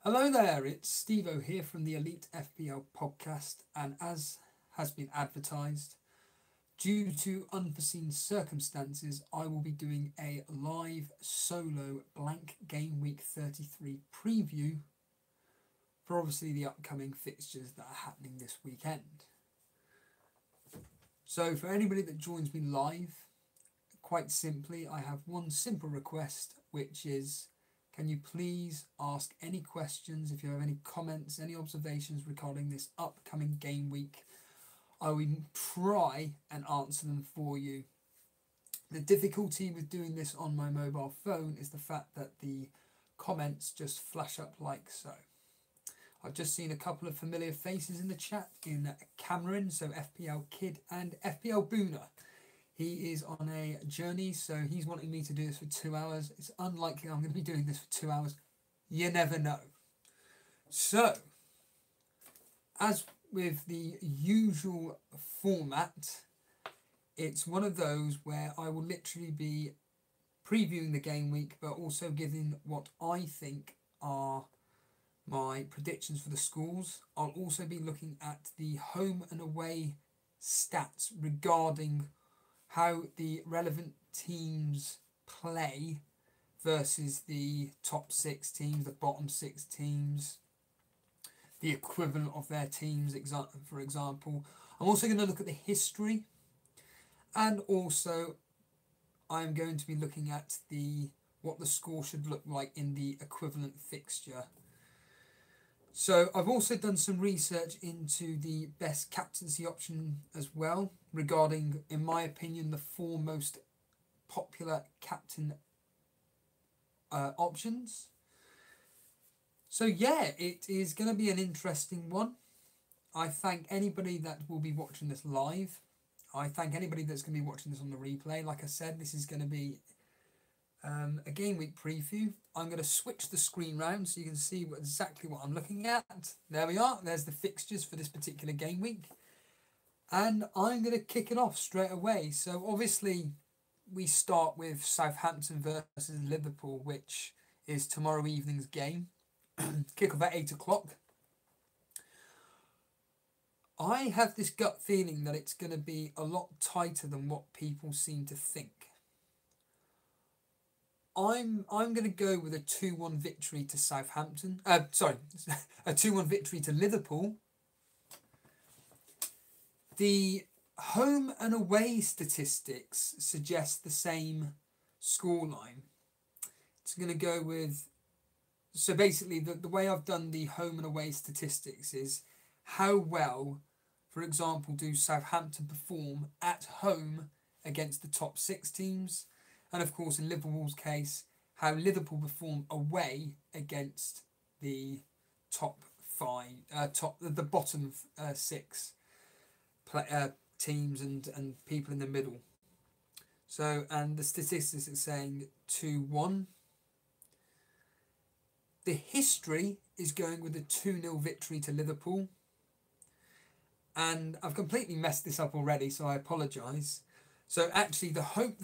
Hello there, it's Steve-O here from the Elite FPL podcast, and as has been advertised, due to unforeseen circumstances, I will be doing a live solo blank game week 33 preview for obviously the upcoming fixtures that are happening this weekend. So for anybody that joins me live, quite simply, I have one simple request, which is can you please ask any questions if you have any comments, any observations regarding this upcoming game week? I will try and answer them for you. The difficulty with doing this on my mobile phone is the fact that the comments just flash up like so. I've just seen a couple of familiar faces in the chat in Cameron, so FPL Kid, and FPL Booner. He is on a journey, so he's wanting me to do this for 2 hours. It's unlikely I'm going to be doing this for 2 hours. You never know. So, as with the usual format, it's one of those where I will literally be previewing the game week, but also giving what I think are my predictions for the scores. I'll also be looking at the home and away stats regarding how the relevant teams play versus the top 6 teams, the bottom 6 teams, the equivalent of their teams, for example. I'm also going to look at the history, and also I'm going to be looking at what the score should look like in the equivalent fixture. So I've also done some research into the best captaincy option as well, regarding, in my opinion, the 4 most popular captain options. So yeah, it is going to be an interesting one. I thank anybody that will be watching this live. I thank anybody that's going to be watching this on the replay. Like I said, this is going to be a game week preview. I'm going to switch the screen round so you can see exactly what I'm looking at. There we are. There's the fixtures for this particular game week. And I'm going to kick it off straight away. So obviously we start with Southampton versus Liverpool, which is tomorrow evening's game. Kick off at 8 o'clock. I have this gut feeling that it's going to be a lot tighter than what people seem to think. I'm going to go with a 2-1 victory to Southampton. A 2-1 victory to Liverpool. The home and away statistics suggest the same scoreline. It's going to go with... So basically, the way I've done the home and away statistics is how well, for example, do Southampton perform at home against the top 6 teams, and of course in Liverpool's case, how Liverpool perform away against the the bottom 6 teams and people in the middle. So, and the statistics are saying 2-1. The history is going with a 2-0 victory to Liverpool. And I've completely messed this up already, so I apologise. So actually the home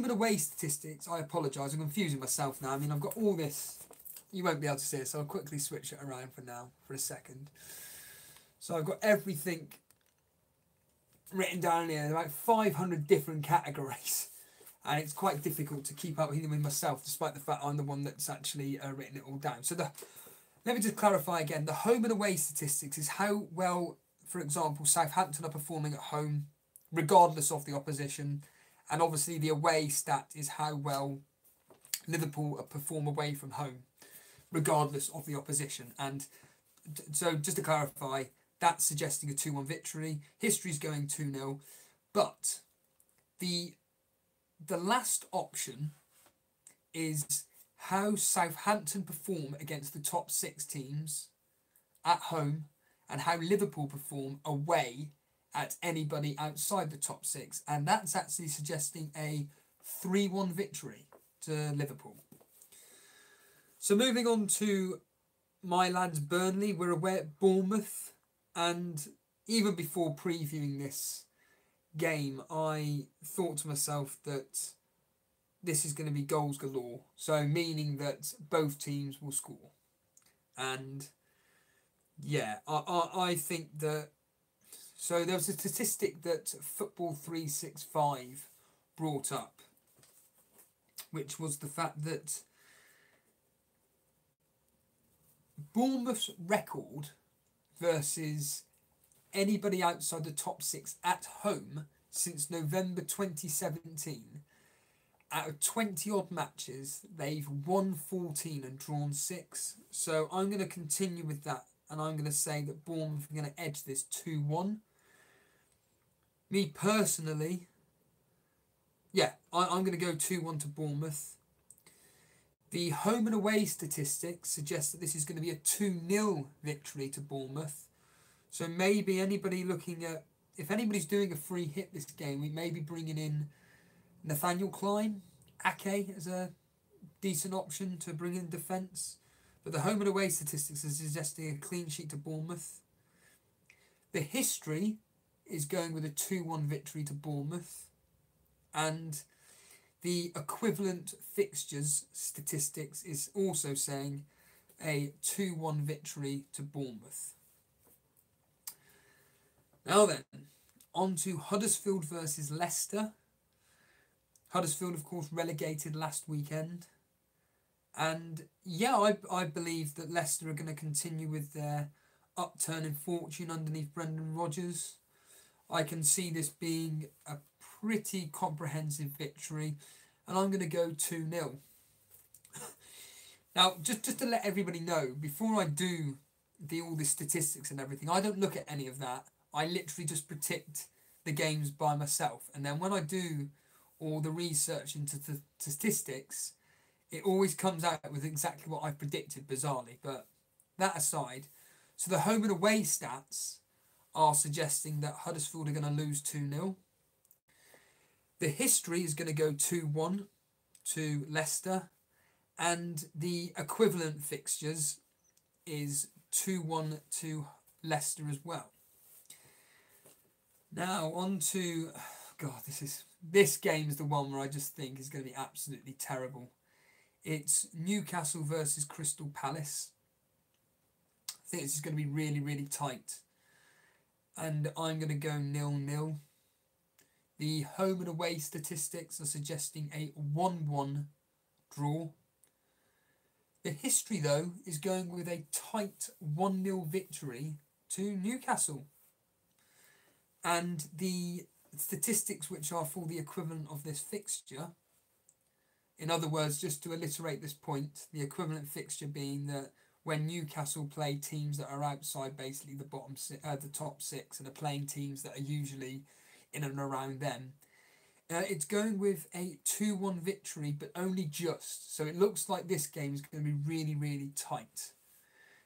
and away statistics, I apologise, I'm confusing myself now. I mean, I've got all this. You won't be able to see it, so I'll quickly switch it around for now, for a second. So I've got everything written down here, about 500 different categories. And it's quite difficult to keep up with myself, despite the fact I'm the one that's actually written it all down. So let me just clarify again. The home and away statistics is how well, for example, Southampton are performing at home, regardless of the opposition. And obviously the away stat is how well Liverpool perform away from home, regardless of the opposition. And so just to clarify, that's suggesting a 2-1 victory. History's going 2-0. But the last option is how Southampton perform against the top 6 teams at home and how Liverpool perform away at anybody outside the top 6. And that's actually suggesting a 3-1 victory to Liverpool. So moving on to my lads Burnley, we're away at Bournemouth, and even before previewing this game, I thought to myself that this is going to be goals galore. So meaning that both teams will score. And yeah, I think that. So there was a statistic that Football 365 brought up, which was the fact that Bournemouth's record versus anybody outside the top 6 at home since November 2017, out of 20 odd matches, they've won 14 and drawn 6. So I'm going to continue with that, and I'm going to say that Bournemouth are going to edge this 2-1. Me personally, yeah, I'm going to go 2-1 to Bournemouth. The home and away statistics suggest that this is going to be a 2-0 victory to Bournemouth. So maybe anybody looking at, if anybody's doing a free hit this game, we may be bringing in Nathaniel Klein, Ake as a decent option to bring in defence. But the home and away statistics are suggesting a clean sheet to Bournemouth. The history is going with a 2-1 victory to Bournemouth. And the equivalent fixtures statistics is also saying a 2-1 victory to Bournemouth. Now then, on to Huddersfield versus Leicester. Huddersfield, of course, relegated last weekend. And yeah, I believe that Leicester are going to continue with their upturn in fortune underneath Brendan Rodgers. I can see this being a pretty comprehensive victory, and I'm going to go 2-0. Now, just to let everybody know, before I do all the statistics and everything, I don't look at any of that. I literally just predict the games by myself. And then when I do all the research into the statistics, it always comes out with exactly what I predicted, bizarrely. But that aside, so the home and away stats are suggesting that Huddersfield are going to lose 2-0. The history is going to go 2-1 to Leicester. And the equivalent fixtures is 2-1 to Leicester as well. Now on to, God, this game is the one where I just think is going to be absolutely terrible. It's Newcastle versus Crystal Palace. I think this is going to be really, really tight. And I'm going to go 0-0. The home and away statistics are suggesting a 1-1 draw. The history, though, is going with a tight 1-0 victory to Newcastle. And the statistics which are for the equivalent of this fixture, in other words, just to alliterate this point, the equivalent fixture being that when Newcastle play teams that are outside basically the top 6 and are playing teams that are usually in and around them, it's going with a 2-1 victory, but only just. So it looks like this game is going to be really, really tight.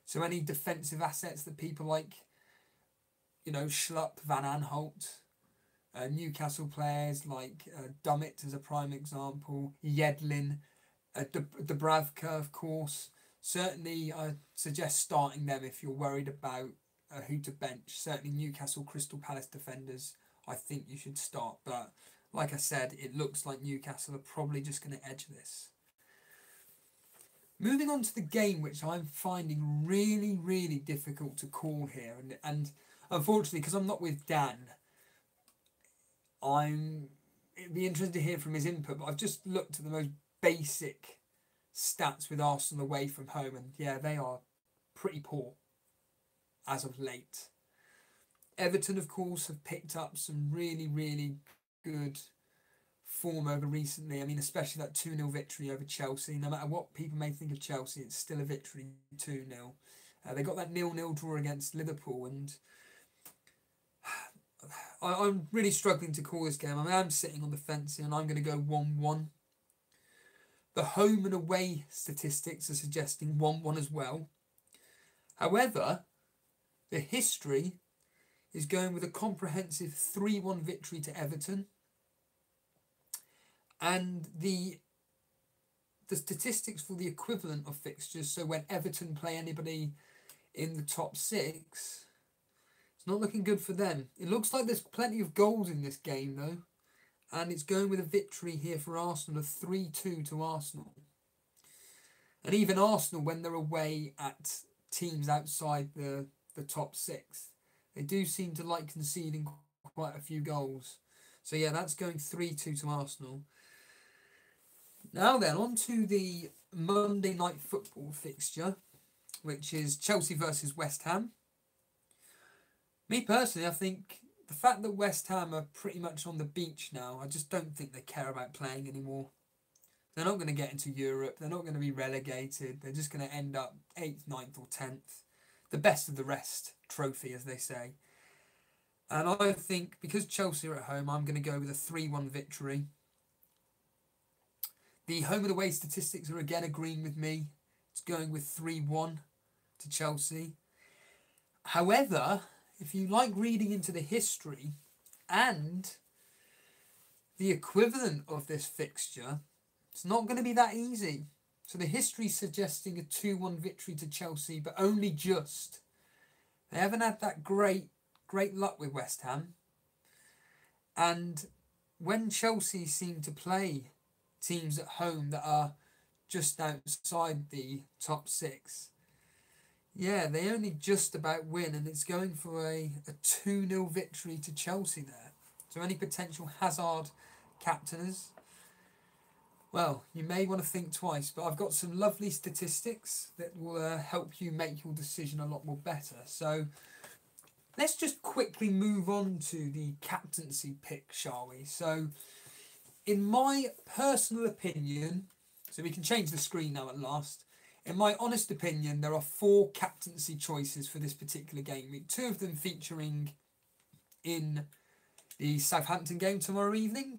So any defensive assets that people like, Schlupp, Van Aanholt, Newcastle players like Dummett as a prime example, Yedlin, Dubravka, of course. Certainly, I suggest starting them if you're worried about who to bench. Certainly, Newcastle, Crystal Palace defenders, I think you should start. But like I said, it looks like Newcastle are probably just going to edge this. Moving on to the game, which I'm finding really, really difficult to call here. And unfortunately, because I'm not with Dan, it'd be interesting to hear from his input, but I've just looked at the most basic stats with Arsenal away from home, and yeah, they are pretty poor as of late. Everton, of course, have picked up some really, really good form over recently. I mean, especially that 2-0 victory over Chelsea. No matter what people may think of Chelsea, it's still a victory 2-0. They got that 0-0 draw against Liverpool, and I'm really struggling to call this game. I mean, I'm sitting on the fence here, and I'm going to go 1-1. The home and away statistics are suggesting 1-1 as well. However, the history is going with a comprehensive 3-1 victory to Everton. And the statistics for the equivalent of fixtures, so when Everton play anybody in the top 6, it's not looking good for them. It looks like there's plenty of goals in this game, though. and it's going with a victory here for Arsenal, a 3-2 to Arsenal. And even Arsenal, when they're away at teams outside the top six, they do seem to like conceding quite a few goals. So yeah, that's going 3-2 to Arsenal. Now then, on to the Monday night football fixture, which is Chelsea versus West Ham. Me personally, I think the fact that West Ham are pretty much on the beach now, I just don't think they care about playing anymore. They're not going to get into Europe. They're not going to be relegated. They're just going to end up 8th, 9th or 10th. The best of the rest trophy, as they say. And I think because Chelsea are at home, I'm going to go with a 3-1 victory. The home and away statistics are again agreeing with me. It's going with 3-1 to Chelsea. However, if you like reading into the history and the equivalent of this fixture, it's not going to be that easy. So the history is suggesting a 2-1 victory to Chelsea, but only just. They haven't had that great luck with West Ham. And when Chelsea seem to play teams at home that are just outside the top six, yeah, they only just about win, and it's going for a 2-0 victory to Chelsea there. So any potential Hazard captainers, well, you may want to think twice, but I've got some lovely statistics that will help you make your decision a lot more better. So let's just quickly move on to the captaincy pick, shall we? So in my personal opinion, so we can change the screen now at last. In my honest opinion, there are 4 captaincy choices for this particular game week. 2 of them featuring in the Southampton game tomorrow evening,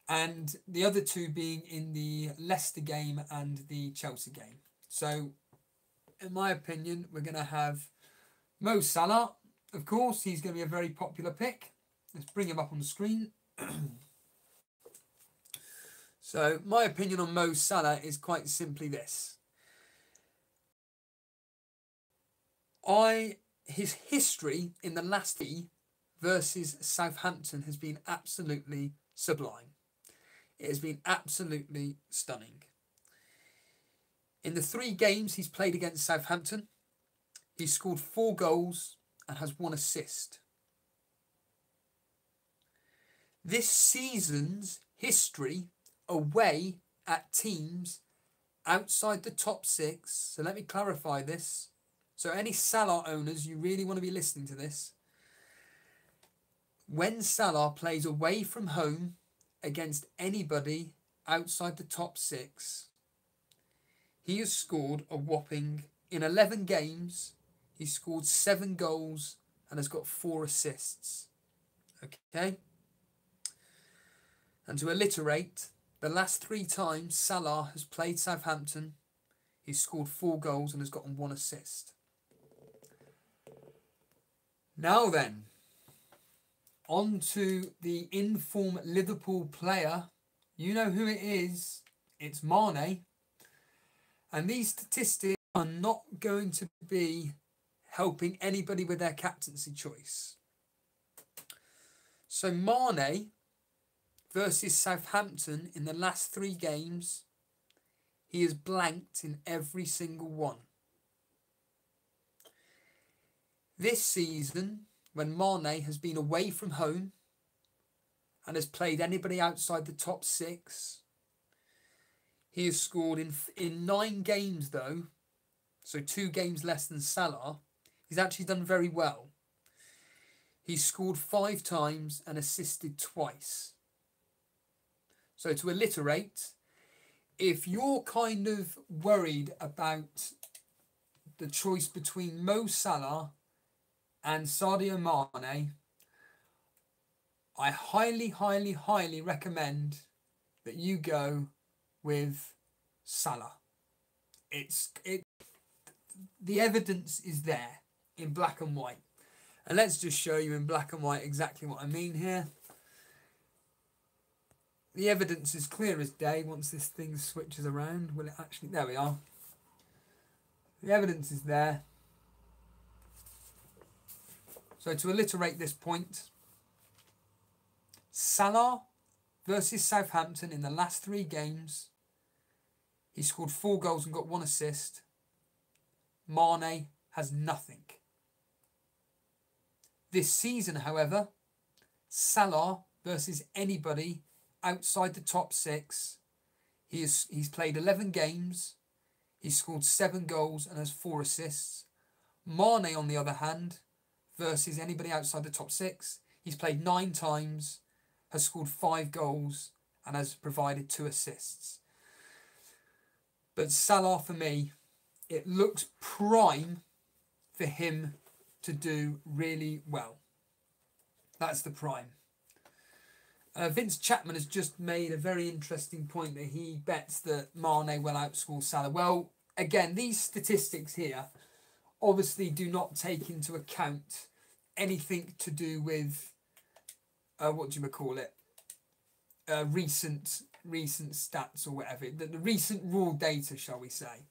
and the other 2 being in the Leicester game and the Chelsea game. So, in my opinion, we're going to have Mo Salah. Of course, he's going to be a very popular pick. Let's bring him up on the screen. So, my opinion on Mo Salah is quite simply this. His history in the last year versus Southampton has been absolutely sublime. It has been absolutely stunning. In the 3 games he's played against Southampton, he's scored 4 goals and has 1 assist. This season's history away at teams outside the top 6, so let me clarify this. So any Salah owners, you really want to be listening to this. When Salah plays away from home against anybody outside the top 6, he has scored a whopping, in 11 games, he's scored 7 goals and has got 4 assists. Okay? And to alliterate, the last 3 times Salah has played Southampton, he's scored 4 goals and has gotten 1 assist. Now then, on to the in-form Liverpool player. You know who it is. It's Mane. And these statistics are not going to be helping anybody with their captaincy choice. So Mane versus Southampton in the last 3 games, he has blanked in every single one. This season, when Mane has been away from home and has played anybody outside the top 6, he has scored in 9 games though, so 2 games less than Salah. He's actually done very well. He's scored 5 times and assisted twice. So to alliterate, if you're kind of worried about the choice between Mo Salah and Sadio Mane, I highly, highly, highly recommend that you go with Salah. The evidence is there in black and white. And let's just show you in black and white exactly what I mean here. The evidence is clear as day once this thing switches around. Will it actually... There we are. The evidence is there. So to alliterate this point, Salah versus Southampton in the last 3 games, he scored 4 goals and got 1 assist. Mane has nothing. This season, however, Salah versus anybody outside the top 6, he's played 11 games, he's scored 7 goals and has 4 assists. Mane, on the other hand, versus anybody outside the top 6, he's played 9 times, has scored 5 goals and has provided 2 assists. But Salah, for me, it looks prime for him to do really well. That's the prime. Vince Chapman has just made a very interesting point that he bets that Mane will outscore Salah. Well, again, these statistics here obviously do not take into account anything to do with recent stats or whatever, the recent raw data, shall we say.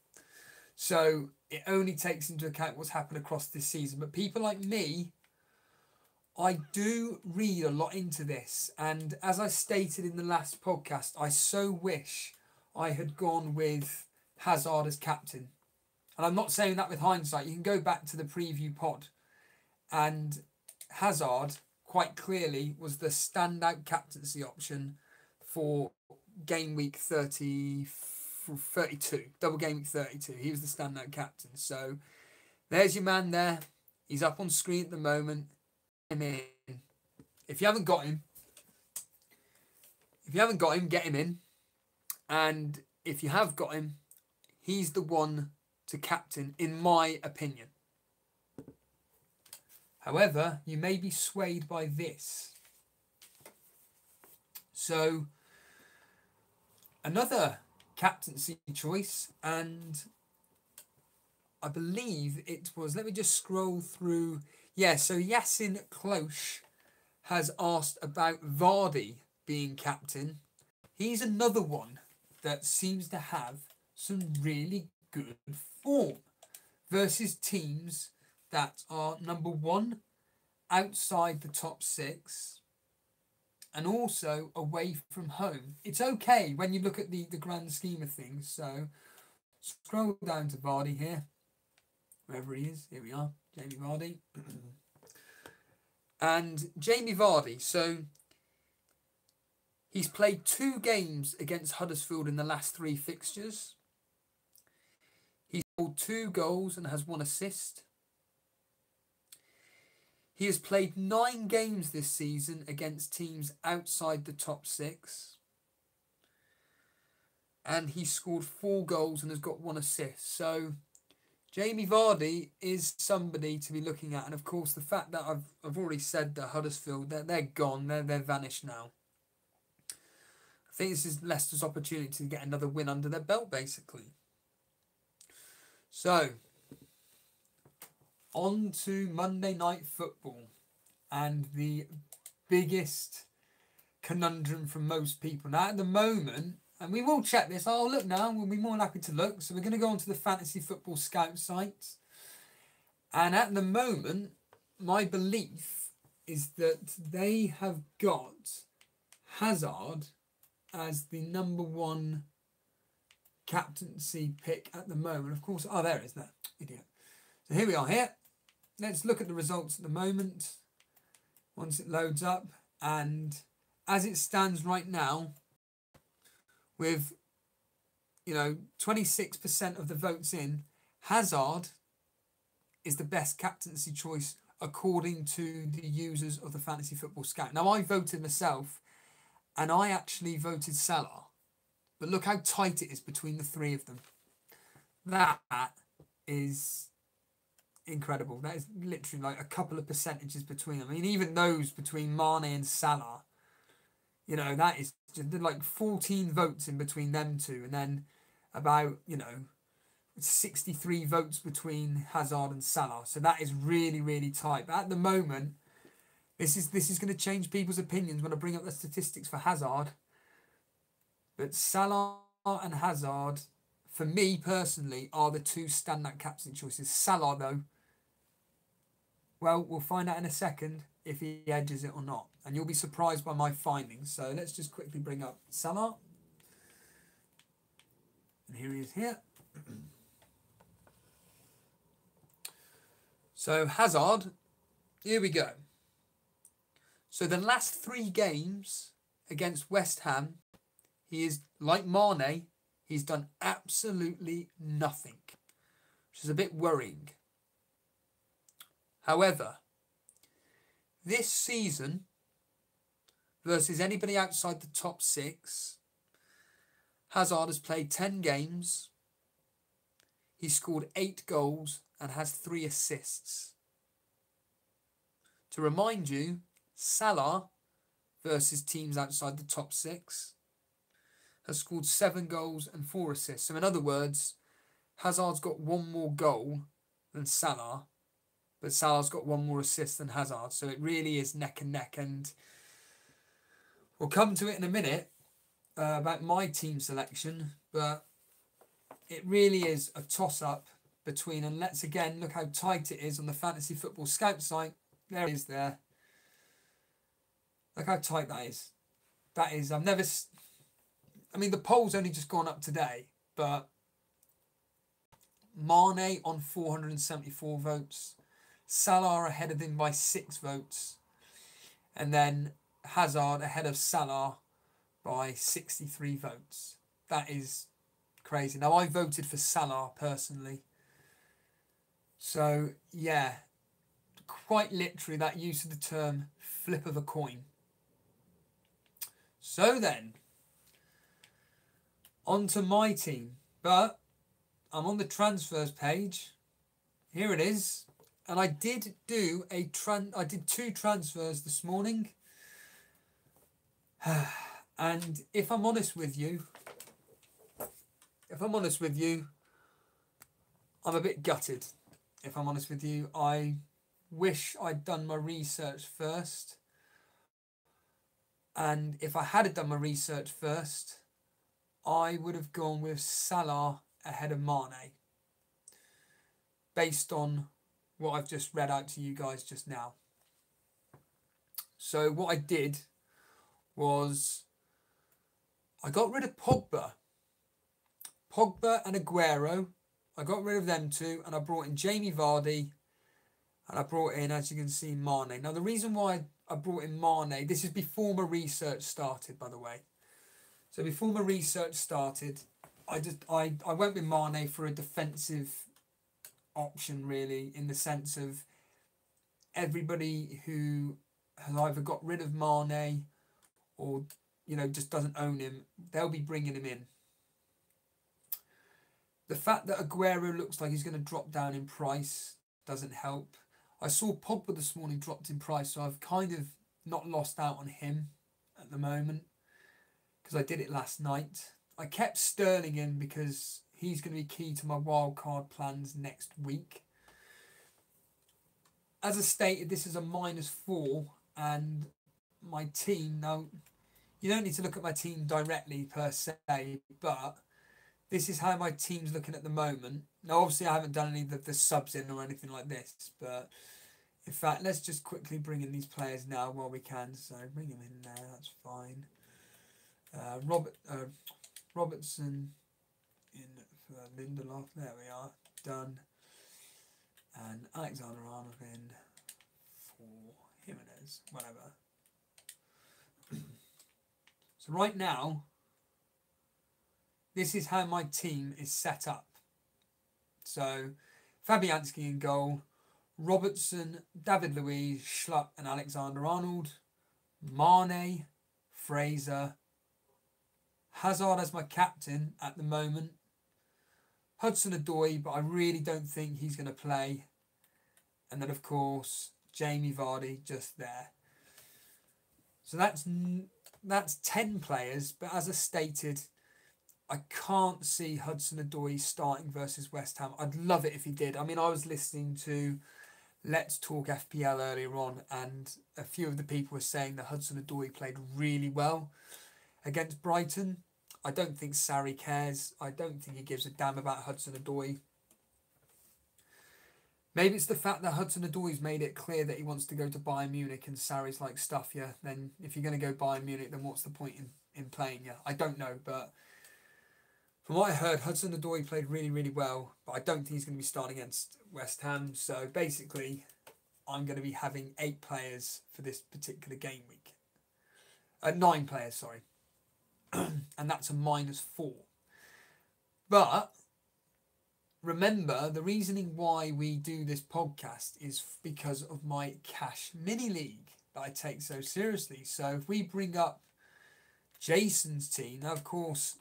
So it only takes into account what's happened across this season. But people like me, I do read a lot into this. And as I stated in the last podcast, I so wish I had gone with Hazard as captain. And I'm not saying that with hindsight. You can go back to the preview pod. And Hazard, quite clearly, was the standout captaincy option for game week 32, double game week 32. He was the standout captain. So there's your man there. He's up on screen at the moment. Him in. If you haven't got him, get him in. And if you have got him, he's the one to captain, in my opinion. However, you may be swayed by this. So, another captaincy choice, and I believe it was, let me just scroll through. Yeah, so Yasin Klosh has asked about Vardy being captain. He's another one that seems to have some really good form versus teams that are number 1 outside the top 6 and also away from home. It's okay when you look at the grand scheme of things. So scroll down to Vardy here, wherever he is. Here we are, Jamie Vardy. And Jamie Vardy, so he's played 2 games against Huddersfield in the last 3 fixtures. He's scored 2 goals and has 1 assist. He has played 9 games this season against teams outside the top 6. And he scored 4 goals and has got 1 assist. So Jamie Vardy is somebody to be looking at. And of course, the fact that I've already said that Huddersfield, they're gone. They're vanished now. I think this is Leicester's opportunity to get another win under their belt, basically. So, on to Monday Night Football, and the biggest conundrum from most people. Now, at the moment, and we will check this, I'll look now, we'll be more likely to look. So we're going to go onto the Fantasy Football Scout site. And at the moment, my belief is that they have got Hazard as the number 1 captaincy pick at the moment. Of course, there it is, there, idiot. So here we are here. Let's look at the results at the moment once it loads up. And as it stands right now, with 26% of the votes in, Hazard is the best captaincy choice according to the users of the Fantasy Football Scout. Now, I voted myself, and I actually voted Salah. But look how tight it is between the 3 of them. That is incredible. That is literally like a couple of percentages between them. I mean, even those between Mane and Salah, that is just like 14 votes in between them 2, and then about 63 votes between Hazard and Salah. So that is really, really tight. But at the moment, this is going to change people's opinions when I bring up the statistics for Hazard. But Salah and Hazard, for me personally, are the 2 standout captain choices. Salah, though, well, we'll find out in a second. if he edges it or not. And you'll be surprised by my findings. So let's just quickly bring up Salah. And here he is here. So Hazard, here we go. So the last 3 games against West Ham, he is, like Mane, he's done absolutely nothing, which is a bit worrying. However, this season, versus anybody outside the top 6, Hazard has played 10 games. He scored 8 goals and has 3 assists. To remind you, Salah, versus teams outside the top 6, has scored 7 goals and 4 assists. So in other words, Hazard's got 1 more goal than Salah, but Salah's got 1 more assist than Hazard. So it really is neck and neck. And we'll come to it in a minute about my team selection, but it really is a toss-up between, and let's again look how tight it is on the Fantasy Football Scout site. There it is there. Look how tight that is. That is, I've never... I mean, the poll's only just gone up today, but Mane on 474 votes. Salah ahead of him by 6 votes. And then Hazard ahead of Salah by 63 votes. That is crazy. Now, I voted for Salah personally. So, yeah, quite literally that use of the term flip of a coin. So then, on to my team. But I'm on the transfers page. Here it is. And I did do I did 2 transfers this morning. And if I'm honest with you, I'm a bit gutted. If I'm honest with you, I wish I'd done my research first. And if I had done my research first, I would have gone with Salah ahead of Mane, based on what I've just read out to you guys just now. So what I did was I got rid of Pogba and Aguero. I got rid of them 2, and I brought in Jamie Vardy, and I brought in, as you can see, Mane. Now the reason why I brought in Mane, this is before my research started, by the way. So before my research started, I went with Mane for a defensive option, really, in the sense of everybody who has either got rid of Mane or, you know, just doesn't own him, they'll be bringing him in. The fact that Aguero looks like he's going to drop down in price doesn't help. I saw Pogba this morning dropped in price, so I've kind of not lost out on him at the moment because I did it last night. I kept Sterling in because he's going to be key to my wildcard plans next week. As I stated, this is a -4, and my team, now, you don't need to look at my team directly per se, but this is how my team's looking at the moment. Now, obviously, I haven't done any of the subs in or anything like this, but in fact, let's just quickly bring in these players now while we can. So bring them in there, that's fine. Robertson in for Lindelof, there we are, done. And Alexander Arnold in for Jimenez, whatever. So right now, this is how my team is set up. So Fabianski in goal, Robertson, David Luiz, Schlupp and Alexander Arnold, Mane, Fraser, Hazard as my captain at the moment, Hudson-Odoi, but I really don't think he's going to play, and then of course Jamie Vardy just there. So that's 10 players, but as I stated, I can't see Hudson-Odoi starting versus West Ham. I'd love it if he did. I mean, I was listening to Let's Talk FPL earlier on, and a few of the people were saying that Hudson-Odoi played really well against Brighton. I don't think Sarri cares. I don't think he gives a damn about Hudson-Odoi. Maybe it's the fact that Hudson-Odoi's made it clear that he wants to go to Bayern Munich, and Sarri's like, stuff you. Then if you're going to go Bayern Munich, then what's the point in playing you? I don't know, but from what I heard, Hudson-Odoi played really, really well, but I don't think he's going to be starting against West Ham. So basically, I'm going to be having 8 players for this particular game week. 9 players, sorry. And that's a -4. But remember, the reasoning why we do this podcast is because of my cash mini league that I take so seriously. So if we bring up Jason's team, now of course,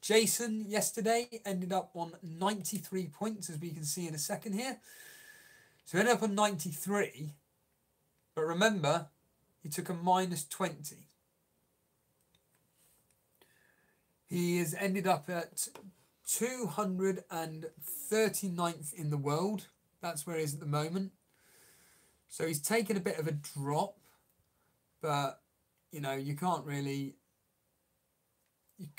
Jason yesterday ended up on 93 points, as we can see in a second here. So he ended up on 93, but remember, he took a -20. He has ended up at 239th in the world. That's where he is at the moment. So he's taken a bit of a drop, but you know, you can't really be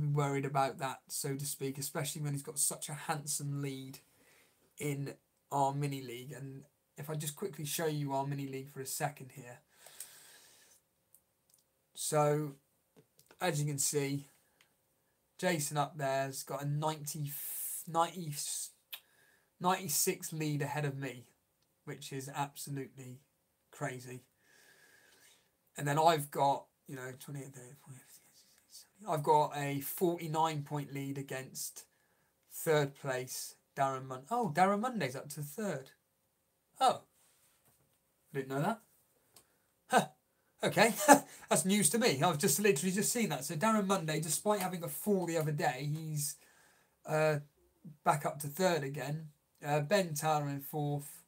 worried about that, so to speak, especially when he's got such a handsome lead in our mini league. And if I just quickly show you our mini league for a second here. So as you can see, Jason up there's got a 96 lead ahead of me, which is absolutely crazy. And then I've got, you know, 28, 30, 40, 50, 60, 70. I've got a 49-point lead against third place Darren Monday. Oh, Darren Monday's up to third. Oh, I didn't know that. Huh. Okay, that's news to me. I've just literally just seen that. So Darren Monday, despite having a fall the other day, he's back up to third again. Ben Tyler in fourth.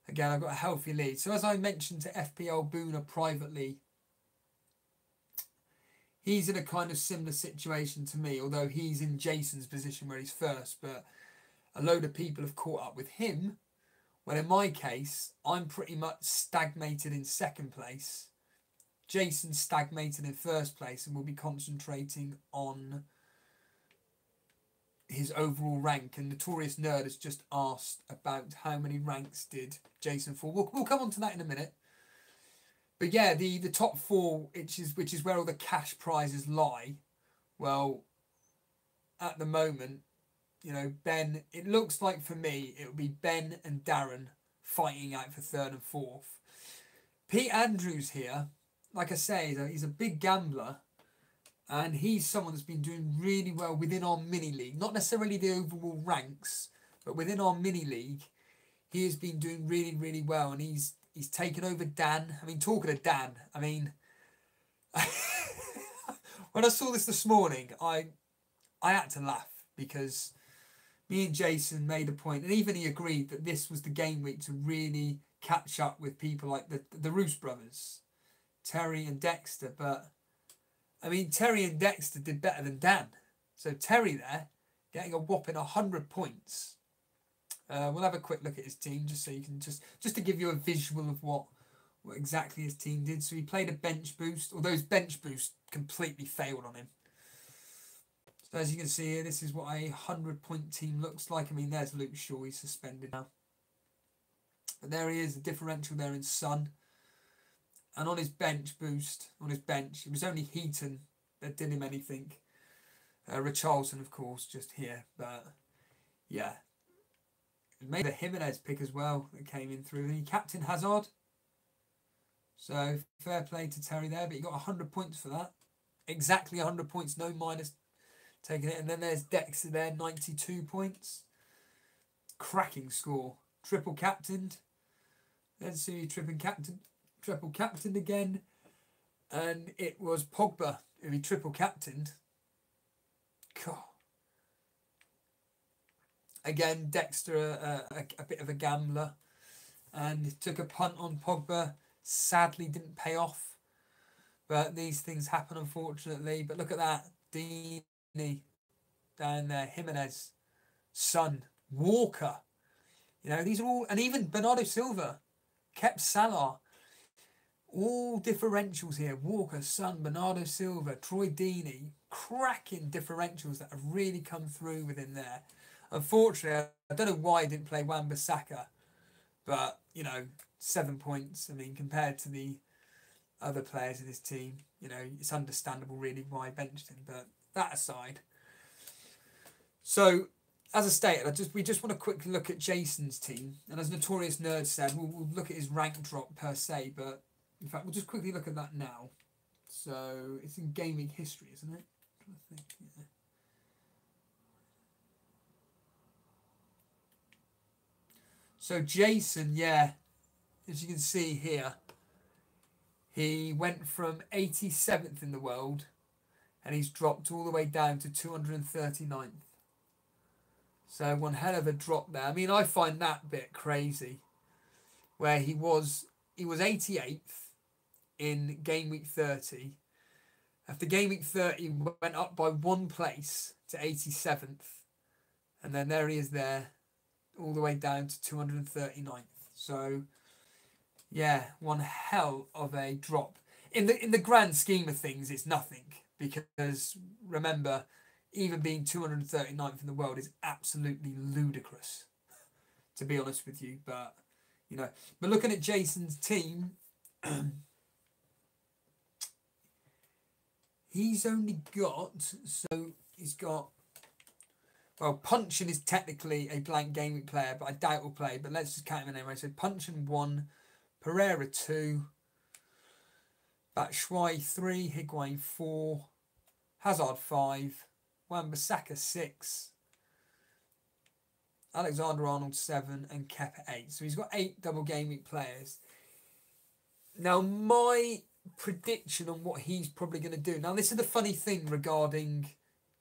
Again, I've got a healthy lead. So as I mentioned to FPL Boona privately, he's in a kind of similar situation to me, although he's in Jason's position where he's first, but a load of people have caught up with him. Well, in my case, I'm pretty much stagnated in second place. Jason stagnated in first place, and will be concentrating on his overall rank. And Notorious Nerd has just asked about how many ranks did Jason fall. We'll come on to that in a minute. But yeah, the top 4, which is where all the cash prizes lie. Well, at the moment, you know, Ben, it looks like for me, it will be Ben and Darren fighting out for third and fourth. Pete Andrews here, like I say, he's a big gambler, and he's someone that's been doing really well within our mini league. Not necessarily the overall ranks, but within our mini league, he has been doing really, really well, and he's taken over Dan. I mean, talking to Dan, I mean, when I saw this morning, I had to laugh, because me and Jason made a point, and even he agreed that this was the game week to really catch up with people like the Roos brothers, Terry and Dexter. But I mean, Terry and Dexter did better than Dan. So Terry there, getting a whopping 100 points. We'll have a quick look at his team, just so you can just to give you a visual of what exactly his team did. So he played a bench boost, although his bench boost completely failed on him. So as you can see here, this is what a 100-point team looks like. I mean, there's Luke Shaw, he's suspended now. But there he is, the differential there in Son. And on his bench boost, it was only Heaton that did him anything. Richarlison, of course, just here. But yeah, it made a Jimenez pick as well that came in through. And he captained Hazard. So fair play to Terry there, but he got 100 points for that. Exactly 100 points, no minus taking it. And then there's Dexter there, 92 points. Cracking score. Triple captained. Let's see, triple captained again. And it was Pogba who he triple captained. God. Again, Dexter, a bit of a gambler. And took a punt on Pogba. Sadly didn't pay off. But these things happen, unfortunately. But look at that. Deeney down there. Jimenez. Son. Walker. You know, these are all... And even Bernardo Silva. Kept Salah. All differentials here. Walker, Son, Bernardo Silva, Troy Deeney. Cracking differentials that have really come through within there. Unfortunately, I don't know why he didn't play Wan-Bissaka. But, 7 points. I mean, compared to the other players in his team, it's understandable really why I benched him. But that aside. So, as I stated, we just want to quickly look at Jason's team. And as Notorious Nerd said, we'll look at his rank drop per se. But, in fact, we'll just quickly look at that now. So, it's in Game Week history, isn't it? I'm trying to think, yeah. So, Jason, yeah, as you can see here, he went from 87th in the world and he's dropped all the way down to 239th. So one hell of a drop there. I mean, I find that bit crazy where he was 88th in Game Week 30. After Game Week 30, went up by 1 place to 87th. And then there he is there, all the way down to 239th. So, yeah, one hell of a drop. In the grand scheme of things, it's nothing. Because, remember, even being 239th in the world is absolutely ludicrous, to be honest with you. But, but looking at Jason's team, he's only got, well, Punchin is technically a blank Game Week player, but I doubt he'll play. But let's just count him in anyway. So Punchin 1, Pereira 2, Batshuayi 3, Higuain 4, Hazard 5, Wan-Bissaka 6, Alexander-Arnold 7, and Kepa 8. So he's got 8 double Game Week players. Now, my prediction on what he's probably going to do. Now, this is the funny thing regarding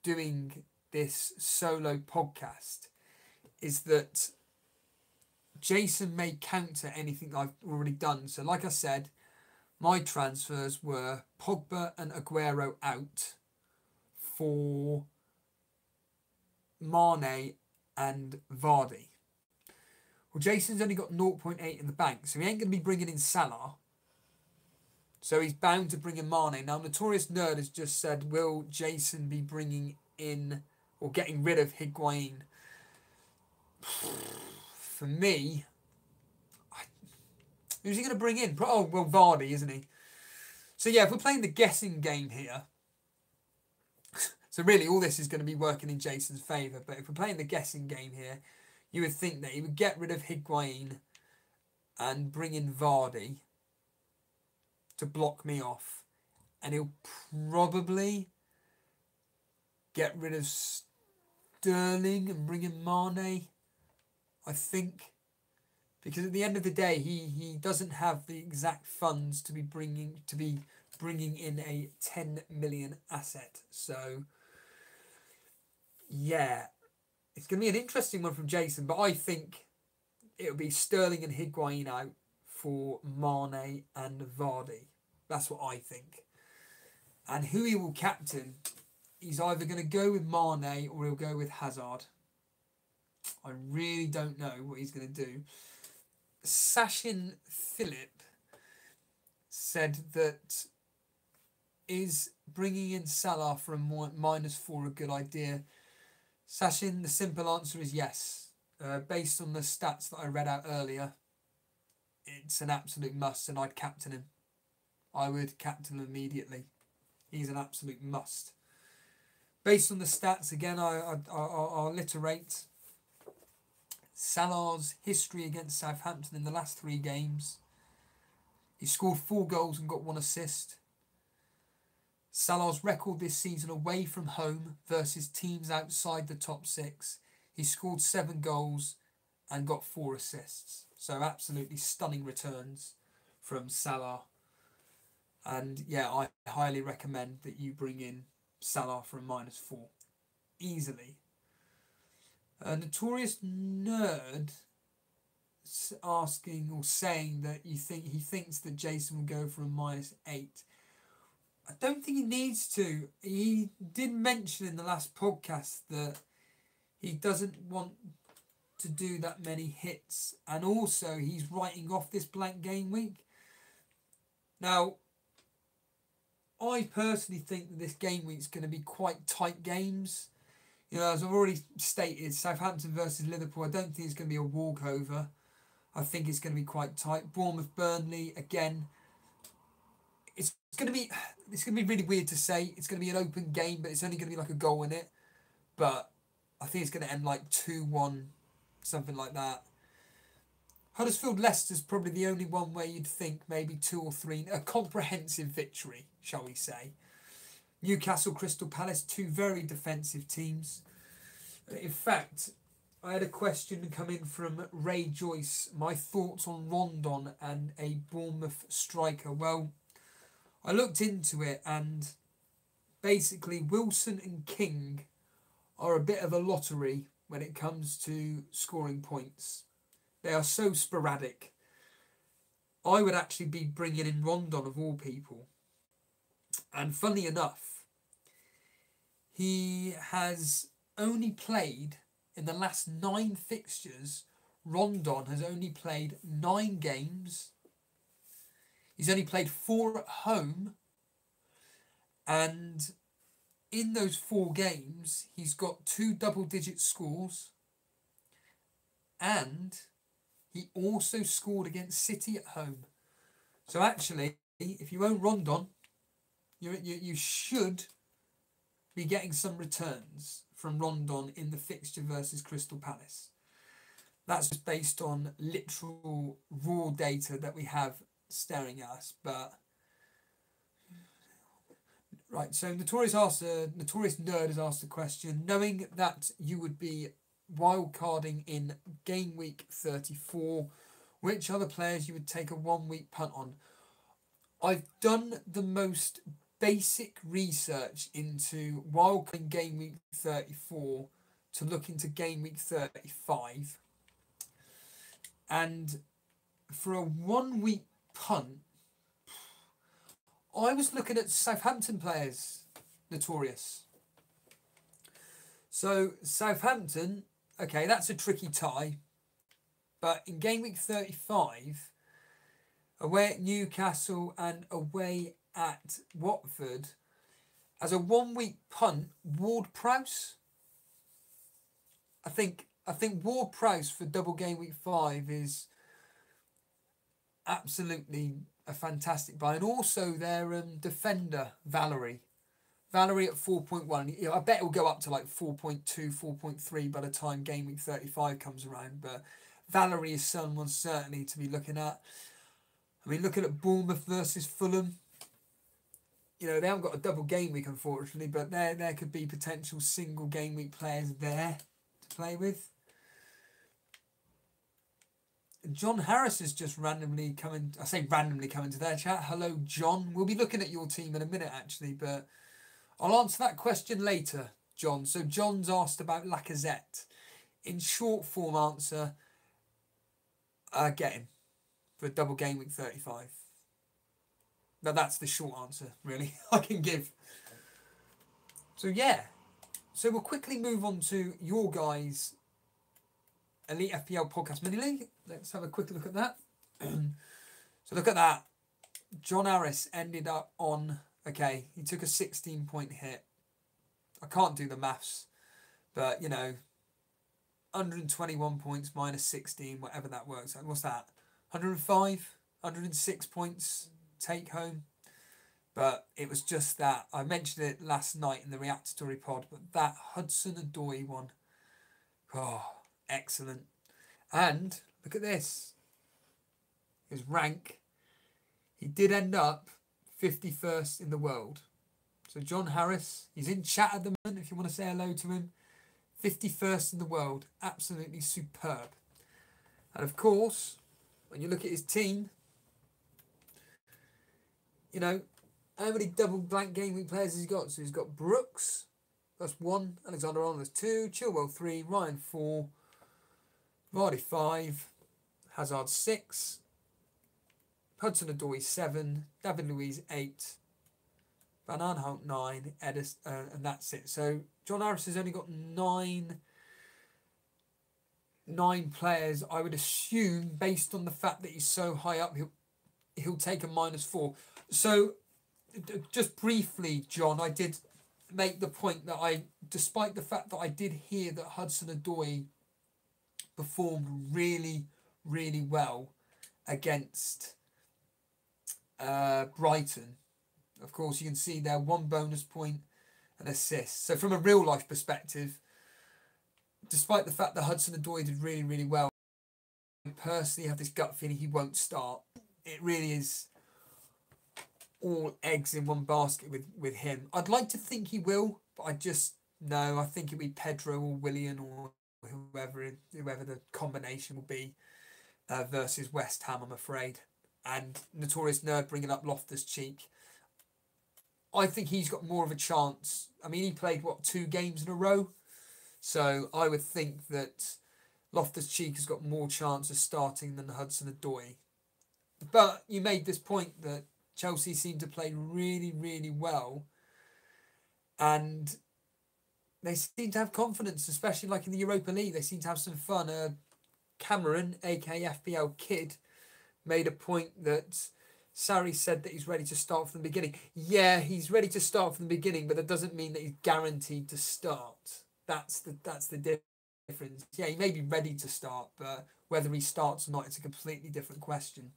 doing this solo podcast, is that Jason may counter anything I've already done. So, like I said, my transfers were Pogba and Aguero out for Mane and Vardy. Well, Jason's only got 0.8 in the bank, so he ain't going to be bringing in Salah. So he's bound to bring in Mane. Now, Notorious Nerd has just said, will Jason be bringing in or getting rid of Higuain? For me, who's he going to bring in? Oh, well, Vardy, isn't he? So, yeah, if we're playing the guessing game here, so really all this is going to be working in Jason's favour, but if we're playing the guessing game here, you would think that he would get rid of Higuain and bring in Vardy to block me off, and he'll probably get rid of Sterling and bring in Mane, I think, because at the end of the day he doesn't have the exact funds to be bringing in a 10 million asset. So yeah, it's going to be an interesting one from Jason, but I think it'll be Sterling and Higuain out for Mane and Vardy. That's what I think. And who he will captain, he's either going to go with Mane or he'll go with Hazard. I really don't know what he's going to do. Sachin Philip said that is bringing in Salah for a -4 a good idea. Sachin, the simple answer is yes. Based on the stats that I read out earlier, it's an absolute must, and I'd captain him. I would captain him immediately. He's an absolute must. Based on the stats, again, I'll iterate. Salah's history against Southampton in the last 3 games. He scored 4 goals and got 1 assist. Salah's record this season away from home versus teams outside the top 6. He scored 7 goals and got 4 assists. So absolutely stunning returns from Salah. And yeah, I highly recommend that you bring in Salah for a -4. Easily. A Notorious Nerd asking or saying that he thinks that Jason will go for a -8. I don't think he needs to. He did mention in the last podcast that he doesn't want to do that many hits, and also he's writing off this blank game week. Now, I personally think that this game week's going to be quite tight games. You know, as I've already stated, Southampton versus Liverpool, I don't think it's going to be a walkover. I think it's going to be quite tight. Bournemouth, Burnley, again, it's going to be really weird to say. It's going to be an open game, but it's only going to be like a goal in it. But I think it's going to end like 2-1, something like that. Huddersfield Leicester's probably the only one where you'd think maybe 2 or 3, a comprehensive victory, shall we say. Newcastle, Crystal Palace, two very defensive teams. In fact, I had a question come in from Ray Joyce. My thoughts on Rondon and a Bournemouth striker. Well, I looked into it, and basically Wilson and King are a bit of a lottery when it comes to scoring points. They are so sporadic. I would actually be bringing in Rondon of all people. And funny enough, he has only played in the last 9 fixtures. Rondon has only played 9 games. He's only played 4 at home. And in those 4 games, he's got 2 double-digit scores. And he also scored against City at home. So actually, if you own Rondon, you should be getting some returns from Rondon in the fixture versus Crystal Palace. That's just based on literal raw data that we have staring at us. But right, so Notorious Nerd has asked a question. Knowing that you would be wildcarding in game week 34, which other players you would take a 1 week punt on? I've done the most basic research into wildcarding game week 34 to look into game week 35, and for a 1 week punt, I was looking at Southampton players. Notorious. So Southampton, okay, that's a tricky tie, but in game week 35, away at Newcastle and away at Watford, as a 1 week punt, Ward-Prowse. I think Ward-Prowse for double game week 5 is absolutely a fantastic buy, and also their defender Valerie at 4.1. You know, I bet it'll go up to like 4.2, 4.3 by the time game week 35 comes around. But Valerie is someone certainly to be looking at. I mean, looking at Bournemouth versus Fulham, you know, they haven't got a double game week, unfortunately, but there could be potential single game week players there to play with. John Harris is just randomly coming. I say randomly coming to their chat. Hello, John. We'll be looking at your team in a minute, actually, but I'll answer that question later, John. So John's asked about Lacazette. In short form answer, get him for a double game week 35. Now that's the short answer, really, I can give. So yeah, so we'll quickly move on to your guys' Elite FPL Podcast Mini League. Let's have a quick look at that. So look at that. John Harris ended up on, okay, he took a 16-point hit. I can't do the maths, but, you know, 121 points minus 16, whatever that works out. What's that? 105, 106 points take home. But it was just that. I mentioned it last night in the Reactatory pod, but that Hudson-Odoi one, oh, excellent. And look at this. His rank, he did end up 51st in the world. So John Harris, he's in chat at the moment if you want to say hello to him. 51st in the world, absolutely superb. And of course, when you look at his team, you know, how many double blank game week players has he got? So he's got Brooks, that's 1, Alexander-Arnold, that's 2, Chilwell 3, Ryan 4, Vardy 5, Hazard 6, Hudson-Odoi 7, David Luiz 8, Van Aanholt 9, Edis, and that's it. So John Harris has only got 9 players. I would assume, based on the fact that he's so high up, he'll take a -4. So just briefly, John, I did make the point that despite the fact that I did hear that Hudson-Odoi performed really, really well against Brighton. Of course, you can see there 1 bonus point, an assist. So from a real life perspective, despite the fact that Hudson-Odoi did really, really well, I personally have this gut feeling he won't start. It really is all eggs in one basket with him. I'd like to think he will, but I think it'll be Pedro or Willian or whoever the combination will be versus West Ham, I'm afraid. And Notorious Nerd bringing up Loftus-Cheek. I think he's got more of a chance. I mean, he played, 2 games in a row? So I would think that Loftus-Cheek has got more chance of starting than Hudson-Odoi. But you made this point that Chelsea seem to play really, really well. And they seem to have confidence, especially like in the Europa League. They seem to have some fun. Cameron, aka FPL Kid, made a point that Sarri said that he's ready to start from the beginning. Yeah, he's ready to start from the beginning, but that doesn't mean that he's guaranteed to start. That's the difference. Yeah, he may be ready to start, but whether he starts or not, it's a completely different question.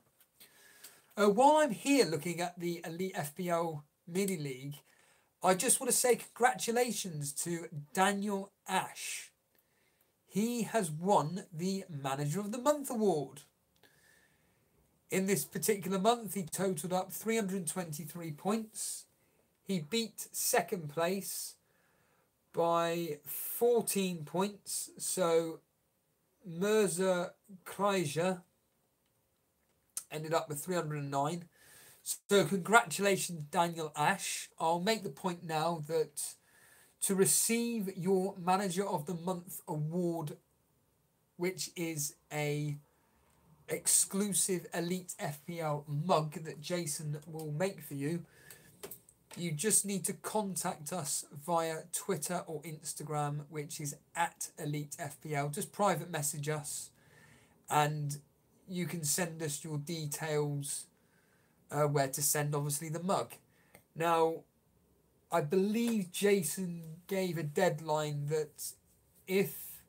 While I'm here looking at the Elite FPL Mini League, I just want to say congratulations to Daniel Ash. He has won the Manager of the Month award. In this particular month, he totaled up 323 points. He beat second place by 14 points. So Mirza Kreischer ended up with 309. So congratulations, Daniel Ash. I'll make the point now that to receive your Manager of the Month award, which is a exclusive Elite FPL mug that Jason will make for you, you just need to contact us via Twitter or Instagram, which is at Elite FPL. Just private message us and you can send us your details where to send, obviously, the mug. Now, I believe Jason gave a deadline that if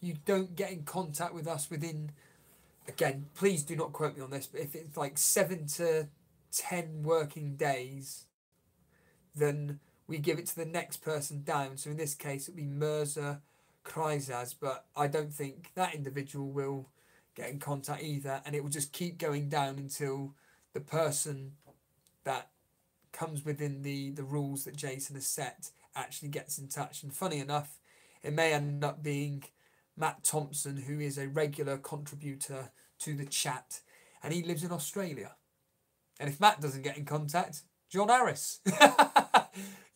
you don't get in contact with us within, again, please do not quote me on this, but if it's like 7 to 10 working days, then we give it to the next person down. So in this case, it would be Mirza Kreisaz, but I don't think that individual will get in contact either, and it will just keep going down until the person that comes within the rules that Jason has set actually gets in touch. And funny enough, it may end up being Matt Thompson, who is a regular contributor to the chat, and he lives in Australia. And if Matt doesn't get in contact, John Harris,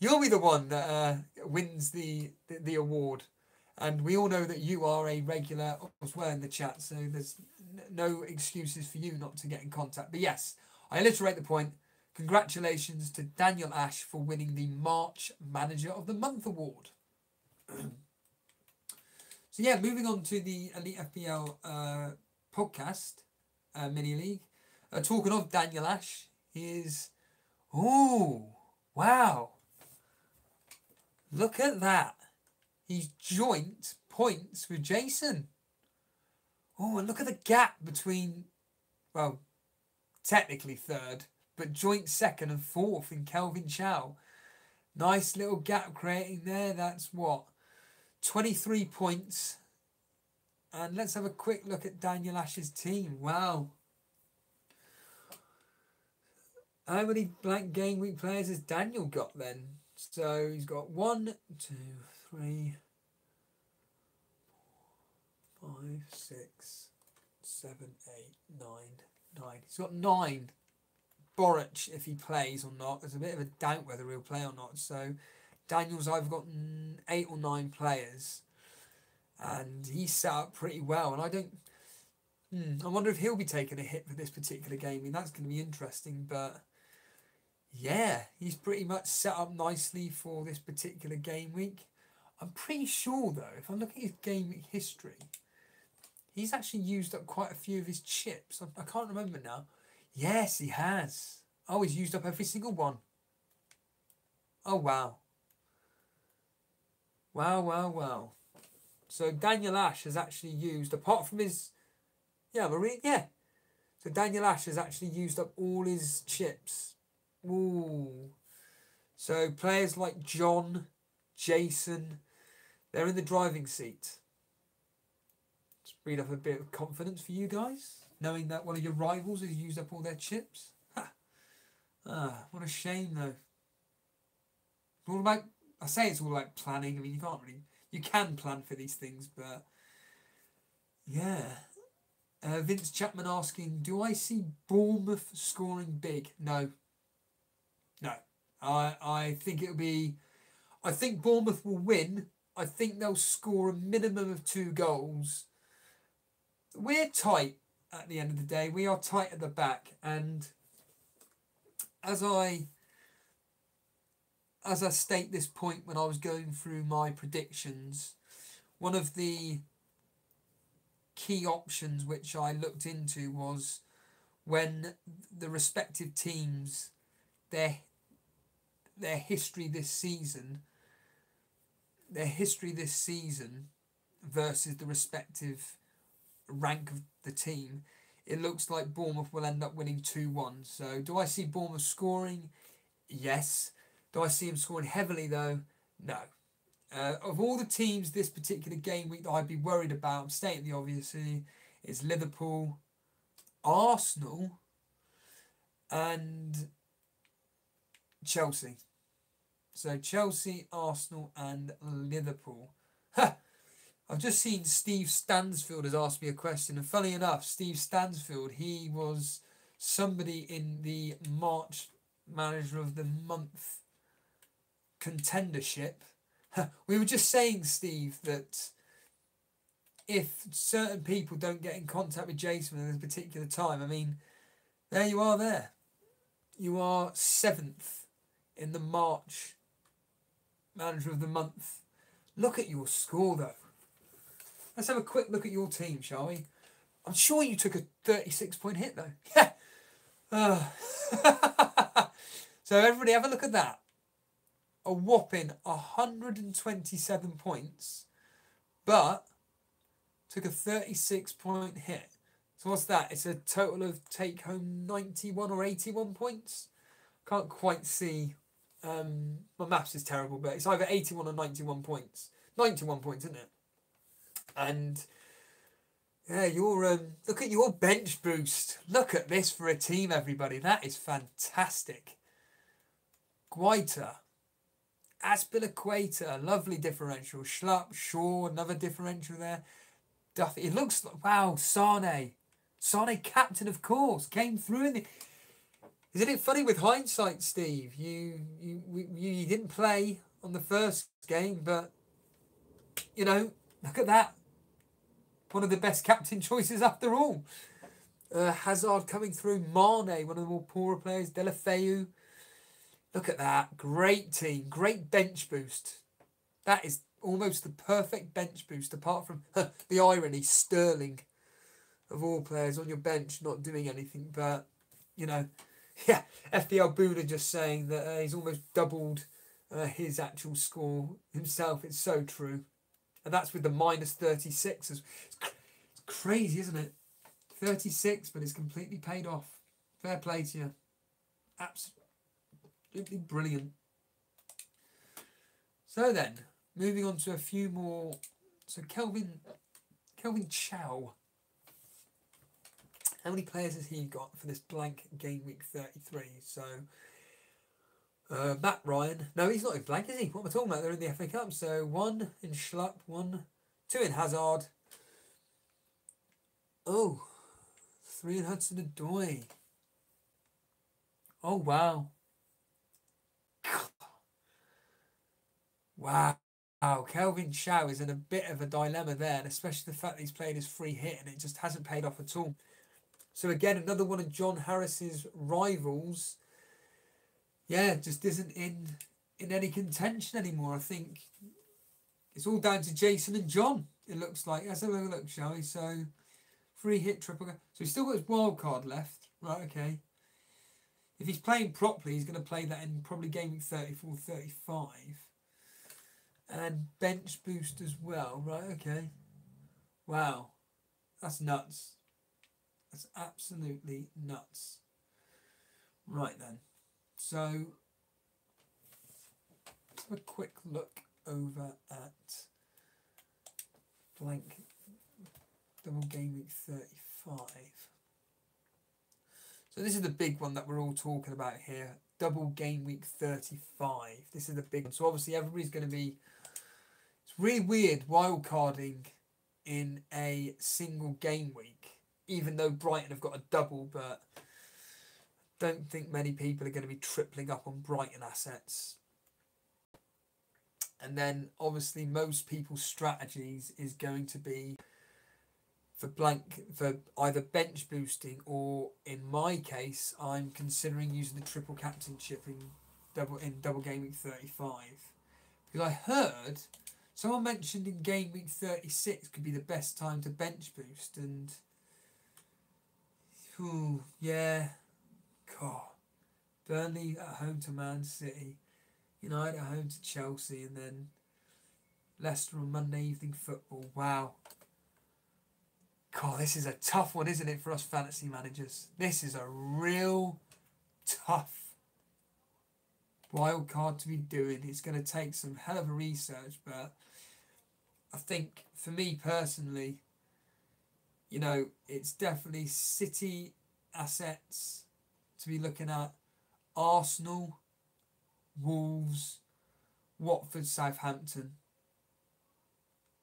you'll be the one that wins the award. And we all know that you are a regular as well in the chat, so there's no excuses for you not to get in contact. But yes, I reiterate the point. Congratulations to Daniel Ash for winning the March Manager of the Month award. So yeah, moving on to the Elite FPL podcast mini league. Talking of Daniel Ash, he is, oh wow, look at that. He's joint points with Jason. Oh, and look at the gap between, well, technically third, but joint second and fourth in Kelvin Chow. Nice little gap creating there. That's what, 23 points. And let's have a quick look at Daniel Ash's team. Wow. How many blank game week players has Daniel got then? So he's got 1, 2, 3, 4, 5, 6, 7, 8, 9. He's got 9. Boric, if he plays or not. There's a bit of a doubt whether he'll play or not. So Daniel's either got 8 or 9 players. And he's set up pretty well. And I wonder if he'll be taking a hit for this particular game. I mean, that's going to be interesting. But yeah, he's pretty much set up nicely for this particular game week. I'm pretty sure, though, if I'm looking at his game week history, he's actually used up quite a few of his chips. I can't remember now. Yes, he has. Oh, he's used up every single one. Oh, wow. Wow, wow, wow. So Daniel Ash has actually used, apart from his... Yeah, Marine, yeah. So Daniel Ash has actually used up all his chips. Ooh. So players like John, Jason, they're in the driving seat. Just breed up a bit of confidence for you guys, knowing that one of your rivals has used up all their chips. Ha. Ah, what a shame though. It's all about, I say it's all about planning. I mean, you can plan for these things, but yeah. Vince Chapman asking, do I see Bournemouth scoring big? No. No. I think it'll be, I think Bournemouth will win. I think they'll score a minimum of 2 goals. We're tight at the end of the day. We are tight at the back, and as I state this point when I was going through my predictions, one of the key options which I looked into was when the respective teams, their history this season versus the respective rank of the team, it looks like Bournemouth will end up winning 2-1. So do I see Bournemouth scoring? Yes. Do I see them scoring heavily though? No. Of all the teams this particular game week that I'd be worried about, I'm stating the obvious, is Liverpool, Arsenal, and Chelsea. So Chelsea, Arsenal, and Liverpool. Ha! I've just seen Steve Stansfield has asked me a question, and funny enough, Steve Stansfield, he was somebody in the March Manager of the Month contendership. We were just saying, Steve, that if certain people don't get in contact with Jason at a particular time, I mean, there you are there. You are 7th in the March Manager of the Month. Look at your score, though. Let's have a quick look at your team, shall we? I'm sure you took a 36-point hit, though. Yeah. So everybody have a look at that. A whopping 127 points, but took a 36-point hit. So what's that? It's a total of take home 91 or 81 points. Can't quite see. My maths is terrible, but it's either 81 or 91 points. 91 points, isn't it? And yeah, your look at your bench boost. Look at this for a team, everybody. That is fantastic. Guaita, Aspilicueta, lovely differential. Schlupp, Shaw, another differential there. Duffy, it looks like, wow, Sane, captain, of course, came through in the... Isn't it funny with hindsight, Steve? You didn't play on the first game, but, you know, look at that. One of the best captain choices after all. Hazard coming through. Mane, one of the more poorer players. Deulofeu. Look at that. Great team. Great bench boost. That is almost the perfect bench boost, apart from the irony, Sterling, of all players, on your bench not doing anything. But, you know, yeah, FPL Buddha just saying that he's almost doubled his actual score himself. It's so true. And that's with the minus 36. It's crazy, isn't it? 36, but it's completely paid off. Fair play to you. Absolutely brilliant. So then, moving on to a few more. So Kelvin Chow. How many players has he got for this blank game week 33? So Matt Ryan. No, he's not in blank, is he? What am I talking about? They're in the FA Cup. So 1 in Schlupp, 2 in Hazard. Oh, 3 in Hudson-Odoi. Oh, wow. Wow. Kelvin Chow is in a bit of a dilemma there, and especially the fact that he's played his free hit and it just hasn't paid off at all. So again, another one of John Harris's rivals, yeah, just isn't in any contention anymore. I think it's all down to Jason and John, it looks like. Let's have a look, shall we? So, free hit, triple. So he's still got his wild card left. Right, okay. If he's playing properly, he's going to play that in probably game week 34, 35. And bench boost as well. Right, okay. Wow. That's nuts. That's absolutely nuts. Right then. So, let's have a quick look over at blank double game week 35. So this is the big one that we're all talking about here. Double game week 35. This is the big one. So obviously everybody's going to be... It's really weird wildcarding in a single game week. Even though Brighton have got a double, but I don't think many people are going to be tripling up on Brighton assets. And then obviously most people's strategies is going to be for either bench boosting, or in my case I'm considering using the triple captainship in double game week 35, because I heard someone mentioned in game week 36 could be the best time to bench boost, and yeah, God, Burnley at home to Man City, United at home to Chelsea, and then Leicester on Monday evening football. Wow. God, this is a tough one, isn't it, for us fantasy managers? This is a real tough wild card to be doing. It's going to take some hell of a research, but I think for me personally, it's definitely City assets to be looking at. Arsenal, Wolves, Watford, Southampton.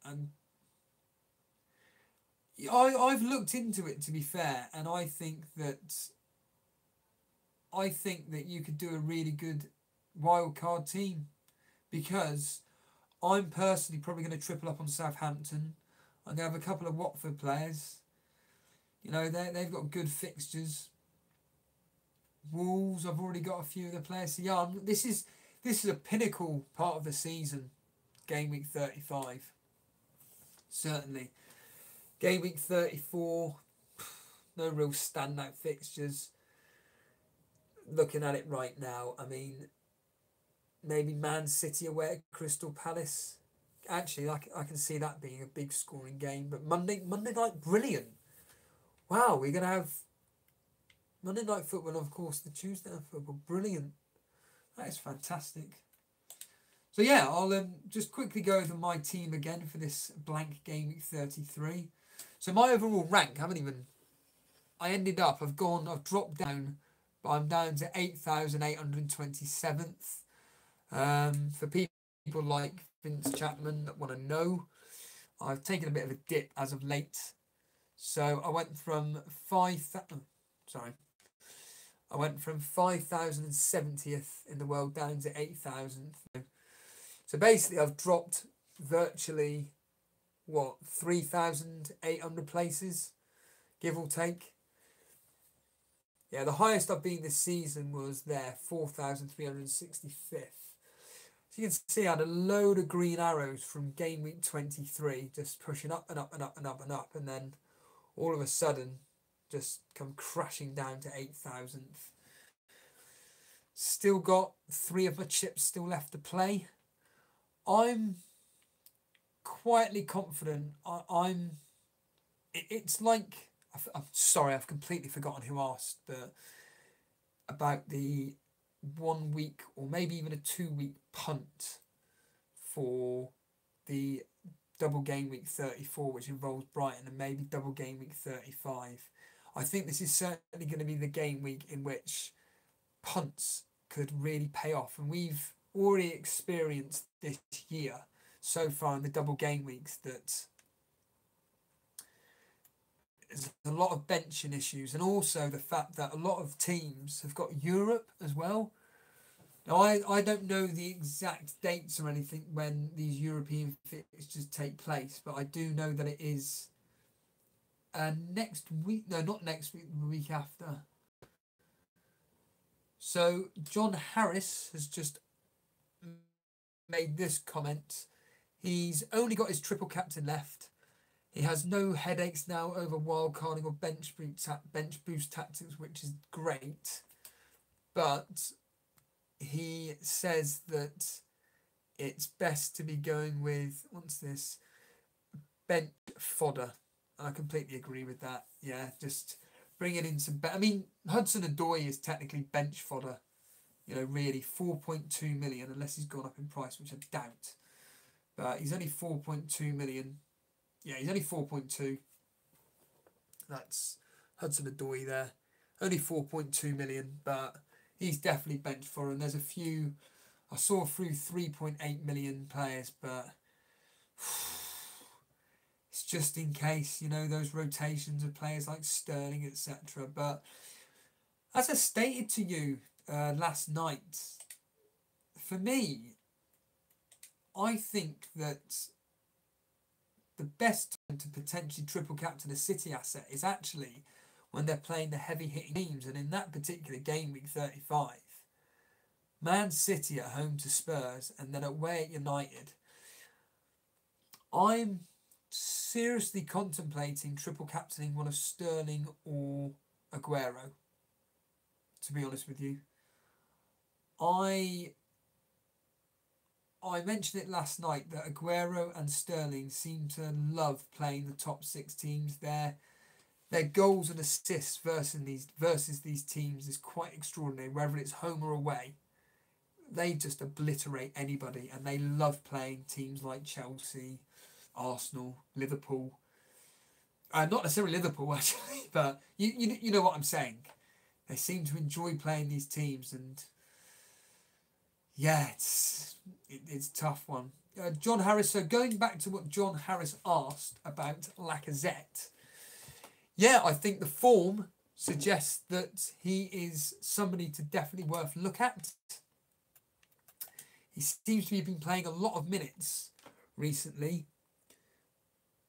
And I've looked into it, to be fair, and I think that you could do a really good wild card team, because I'm personally probably going to triple up on Southampton. I'm going to have a couple of Watford players. They've got good fixtures. Wolves, I've already got a few of the players. So yeah, this is a pinnacle part of the season, game week 35. Certainly. Game week 34, no real standout fixtures. Looking at it right now, I mean, maybe Man City away at Crystal Palace. Actually, I can see that being a big scoring game. But Monday night, brilliant. Wow, we're going to have Monday night football and, of course, the Tuesday night football. Brilliant. That is fantastic. So, yeah, I'll just quickly go over my team again for this blank game week 33. So my overall rank, I've dropped down, but I'm down to 8,827th. For people like Vince Chapman that want to know, I've taken a bit of a dip as of late. So I went from 5,070th in the world down to 8,000th. So basically I've dropped virtually 3,800 places, give or take. Yeah, the highest I've been this season was 4,365th. So you can see I had a load of green arrows from game week 23, just pushing up and up and up and up and up, and then all of a sudden just come crashing down to 8,000th. Still got 3 of my chips still left to play. I'm quietly confident. It's like, I'm sorry, I've completely forgotten who asked, but about the 1 week or maybe even a 2 week punt for the double game week 34, which involves Brighton, and maybe double game week 35. I think this is certainly going to be the game week in which punts could really pay off, and we've already experienced this year so far in the double game weeks that there's a lot of benching issues, and also the fact that a lot of teams have got Europe as well. Now, I don't know the exact dates or anything when these European fixtures take place, but I do know that it is next week. No, not next week, the week after. So John Harris has just made this comment. He's only got his triple captain left, He has no headaches now over wildcarding or bench boost tactics, which is great. But he says that it's best to be going with, what's this, bench fodder. I completely agree with that. Yeah, just bringing in some... I mean, Hudson-Odoi is technically bench fodder. You know, really, 4.2 million, unless he's gone up in price, which I doubt. But he's only 4.2 million. Yeah, he's only 4.2. That's Hudson-Odoi there. Only 4.2 million, but he's definitely bench fodder. And there's a few... I saw through 3.8 million players, but it's just in case, you know, those rotations of players like Sterling, etc. But as I stated to you last night, for me, I think that the best time to potentially triple captain a City asset is actually when they're playing the heavy hitting teams. And in that particular game week 35, Man City at home to Spurs and then away at United, I'm seriously contemplating triple captaining one of Sterling or Aguero, to be honest with you. I mentioned it last night that Aguero and Sterling seem to love playing the top 6 teams. Their goals and assists versus these teams is quite extraordinary, whether it's home or away. They just obliterate anybody, and they love playing teams like Chelsea, Arsenal, Liverpool. Not necessarily Liverpool, actually, but you know what I'm saying. They seem to enjoy playing these teams, and yeah, it's a tough one. John Harris, so going back to what John Harris asked about Lacazette, yeah, I think the form suggests that he is somebody to definitely worth look at. He seems to have been playing a lot of minutes recently.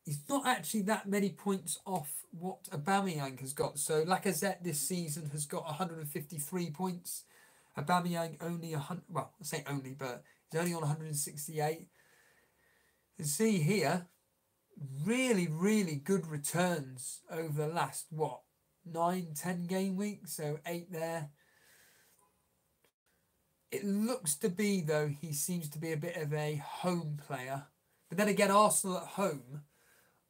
He's not actually that many points off what Aubameyang has got. So Lacazette this season has got 153 points. Aubameyang only 100. Well, I say only, but he's only on 168. You see here, really, really good returns over the last 9-10 game weeks. So 8 there. It looks to be, though, he seems to be a bit of a home player. But then again, Arsenal at home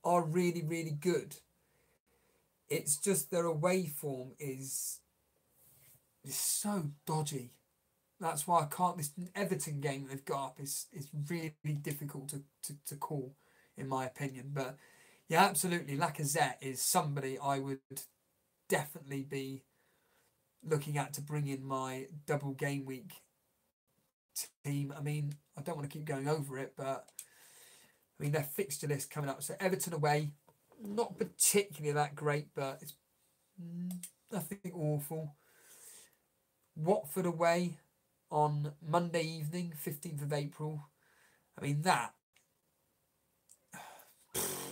are really, really good. It's just their away form is so dodgy. That's why I can't... This Everton game they've got up is really difficult to call, in my opinion. But yeah, absolutely, Lacazette is somebody I would definitely be looking at to bring in my double game week team. I mean, I don't want to keep going over it, but I mean, their fixture list coming up. So Everton away, not particularly that great, but it's nothing awful. Watford away on Monday evening, 15th of April. I mean, that's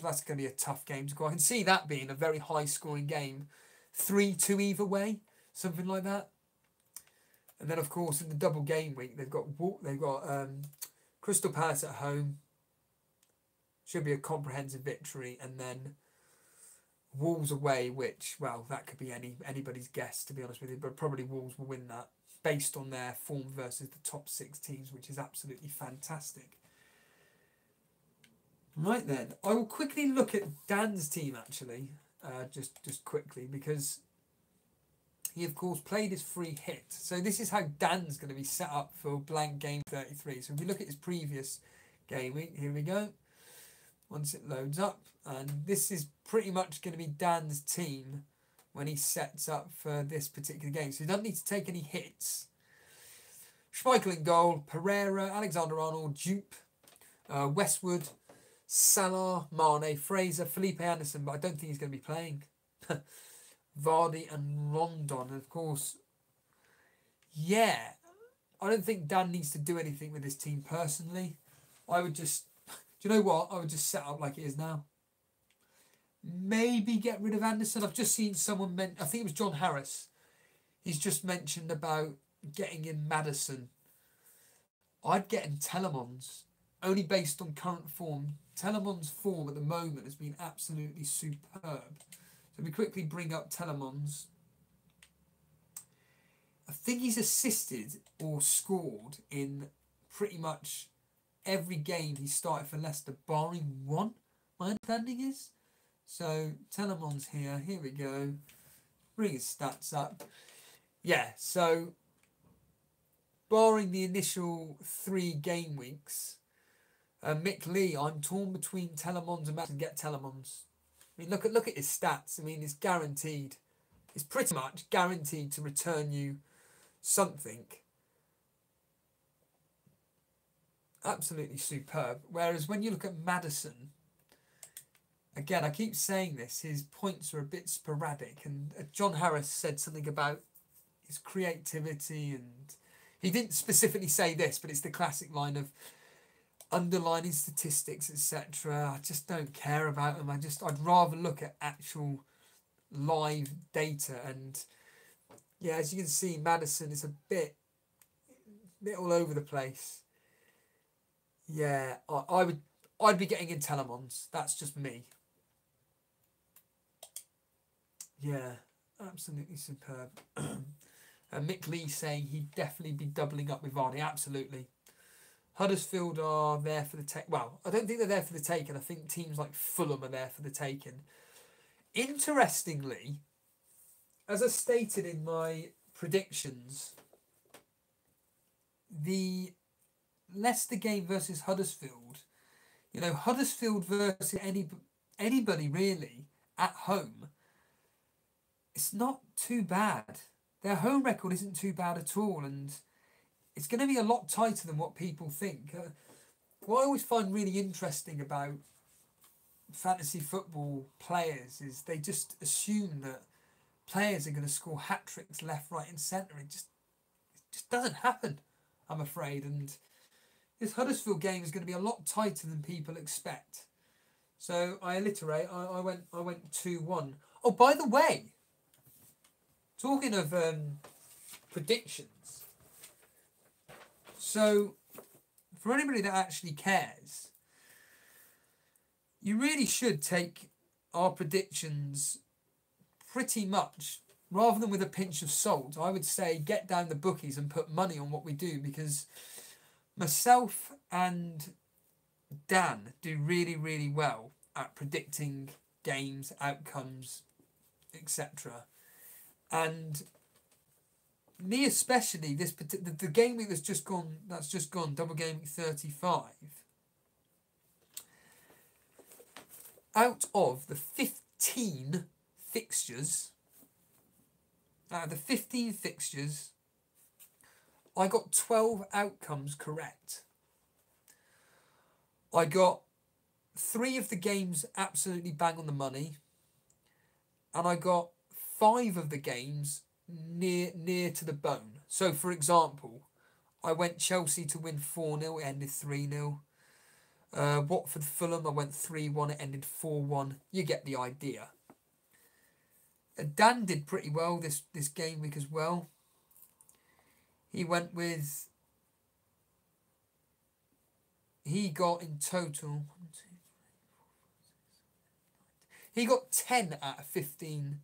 going to be a tough game to go. I can see that being a very high-scoring game. 3-2 either way, something like that. And then, of course, in the double game week, they've got Crystal Palace at home. Should be a comprehensive victory. And then Wolves away, which, well, that could be anybody's guess, to be honest with you. But probably Wolves will win that based on their form versus the top 6 teams, which is absolutely fantastic. Right then, I will quickly look at Dan's team, actually, just quickly, because he, of course, played his free hit. So this is how Dan's going to be set up for blank game 33. So if we look at his previous game week, here we go. Once it loads up. And this is pretty much going to be Dan's team when he sets up for this particular game. So he doesn't need to take any hits. Schmeichel in goal. Pereira, Alexander-Arnold, Jupe, Westwood, Salah, Mane, Fraser, Felipe Anderson. But I don't think he's going to be playing. Vardy and Rondon. And of course, yeah, I don't think Dan needs to do anything with his team personally. I would just, do you know what? I would just set up like it is now. Maybe get rid of Anderson. I've just seen someone, I think it was John Harris. He's just mentioned about getting in Maddison. I'd get in Telemans only based on current form. Telemon's form at the moment has been absolutely superb. So we quickly bring up Telemon's. I think he's assisted or scored in pretty much every game he started for Leicester, barring one, my understanding is. So Telemon's here. Here we go. Bring his stats up. Yeah, so barring the initial 3 game weeks, Mick Lee, I'm torn between Telemons and Madison. Get Telemons. I mean, look at his stats. I mean, it's guaranteed. It's pretty much guaranteed to return you something. Absolutely superb. Whereas when you look at Madison, again, I keep saying this, his points are a bit sporadic. And John Harris said something about his creativity, and he didn't specifically say this, but it's the classic line of underlining statistics, etc. I just don't care about them. I'd rather look at actual live data. And yeah, as you can see, Madison is a bit all over the place. Yeah, I'd be getting in Telemons. That's just me. Yeah, absolutely superb. Mick Lee saying he'd definitely be doubling up with Vardy. Absolutely. Huddersfield are there for the take. Well, I don't think they're there for the taking. I think teams like Fulham are there for the taking. Interestingly, as I stated in my predictions, the Leicester game versus Huddersfield, Huddersfield versus anybody really at home, it's not too bad. Their home record isn't too bad at all, and it's going to be a lot tighter than what people think. What I always find really interesting about fantasy football players is they just assume that players are going to score hat-tricks left, right and centre. It just doesn't happen, I'm afraid. And this Huddersfield game is going to be a lot tighter than people expect. So I alliterate. I went 2-1. Oh, by the way, talking of predictions, so for anybody that actually cares, you really should take our predictions pretty much, rather than with a pinch of salt. I would say get down the bookies and put money on what we do, because myself and Dan do really, really well at predicting games, outcomes, etc. And me especially, the game week that's just gone, double game week 35. Out of the 15 fixtures, I got 12 outcomes correct. I got 3 of the games absolutely bang on the money, and I got 5 of the games near to the bone. So, for example, I went Chelsea to win 4-0, it ended 3-0. Watford Fulham, I went 3-1, it ended 4-1. You get the idea. Dan did pretty well this game week as well. He went with... He got in total... He got 10 out of 15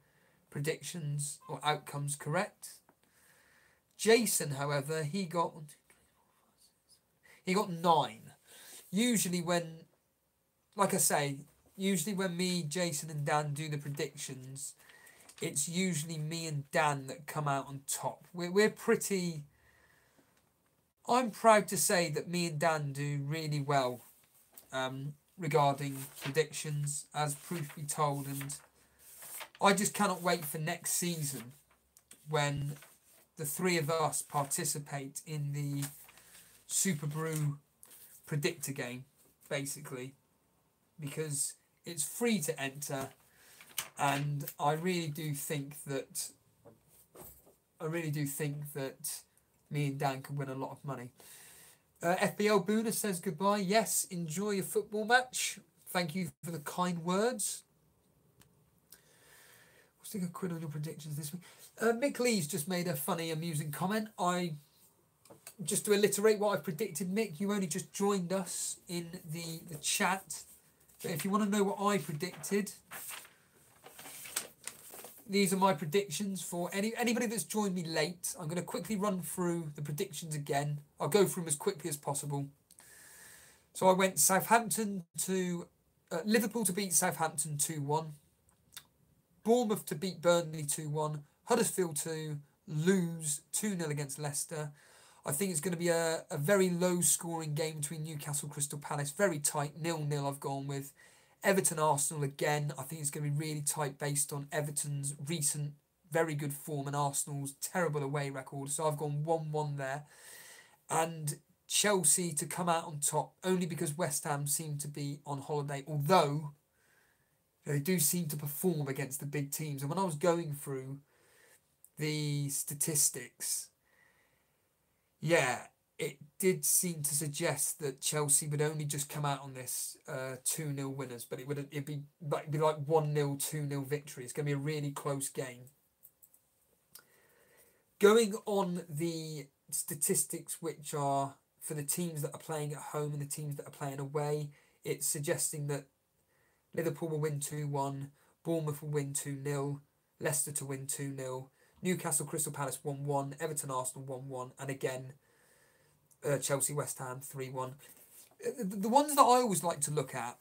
predictions or outcomes correct. Jason, however, he got 9. Usually when me, Jason and Dan do the predictions, it's usually me and Dan that come out on top. We're pretty... I'm proud to say that me and Dan do really well regarding predictions, as proof be told, and I just cannot wait for next season when the 3 of us participate in the Super Brew predictor game, basically, because it's free to enter, and I really do think that me and Dan can win a lot of money. FBL Boona says goodbye. Yes, enjoy your football match. Thank you for the kind words. We'll stick a £1 on your predictions this week. Mick Lee's just made a funny, amusing comment. I just to alliterate what I predicted, Mick, you only just joined us in the chat. But if you want to know what I predicted, these are my predictions for anybody that's joined me late. I'm going to quickly run through the predictions again. I'll go through them as quickly as possible. So I went Southampton to Liverpool to beat Southampton 2-1. Bournemouth to beat Burnley 2-1. Huddersfield to lose 2-0 against Leicester. I think it's going to be a very low scoring game between Newcastle Crystal Palace. Very tight, 0-0 I've gone with. Everton Arsenal again. I think it's going to be really tight based on Everton's recent very good form and Arsenal's terrible away record. So I've gone 1-1 there. And Chelsea to come out on top only because West Ham seem to be on holiday. Although they do seem to perform against the big teams. And when I was going through the statistics, yeah, it did seem to suggest that Chelsea would only just come out on this 2-0 winners, but it'd be like 1-0, 2-0 victory. It's going to be a really close game. Going on the statistics, which are for the teams that are playing at home and the teams that are playing away, it's suggesting that Liverpool will win 2-1, Bournemouth will win 2-0, Leicester to win 2-0, Newcastle Crystal Palace 1-1, Everton Arsenal 1-1, and again Chelsea West Ham 3-1. The ones that I always like to look at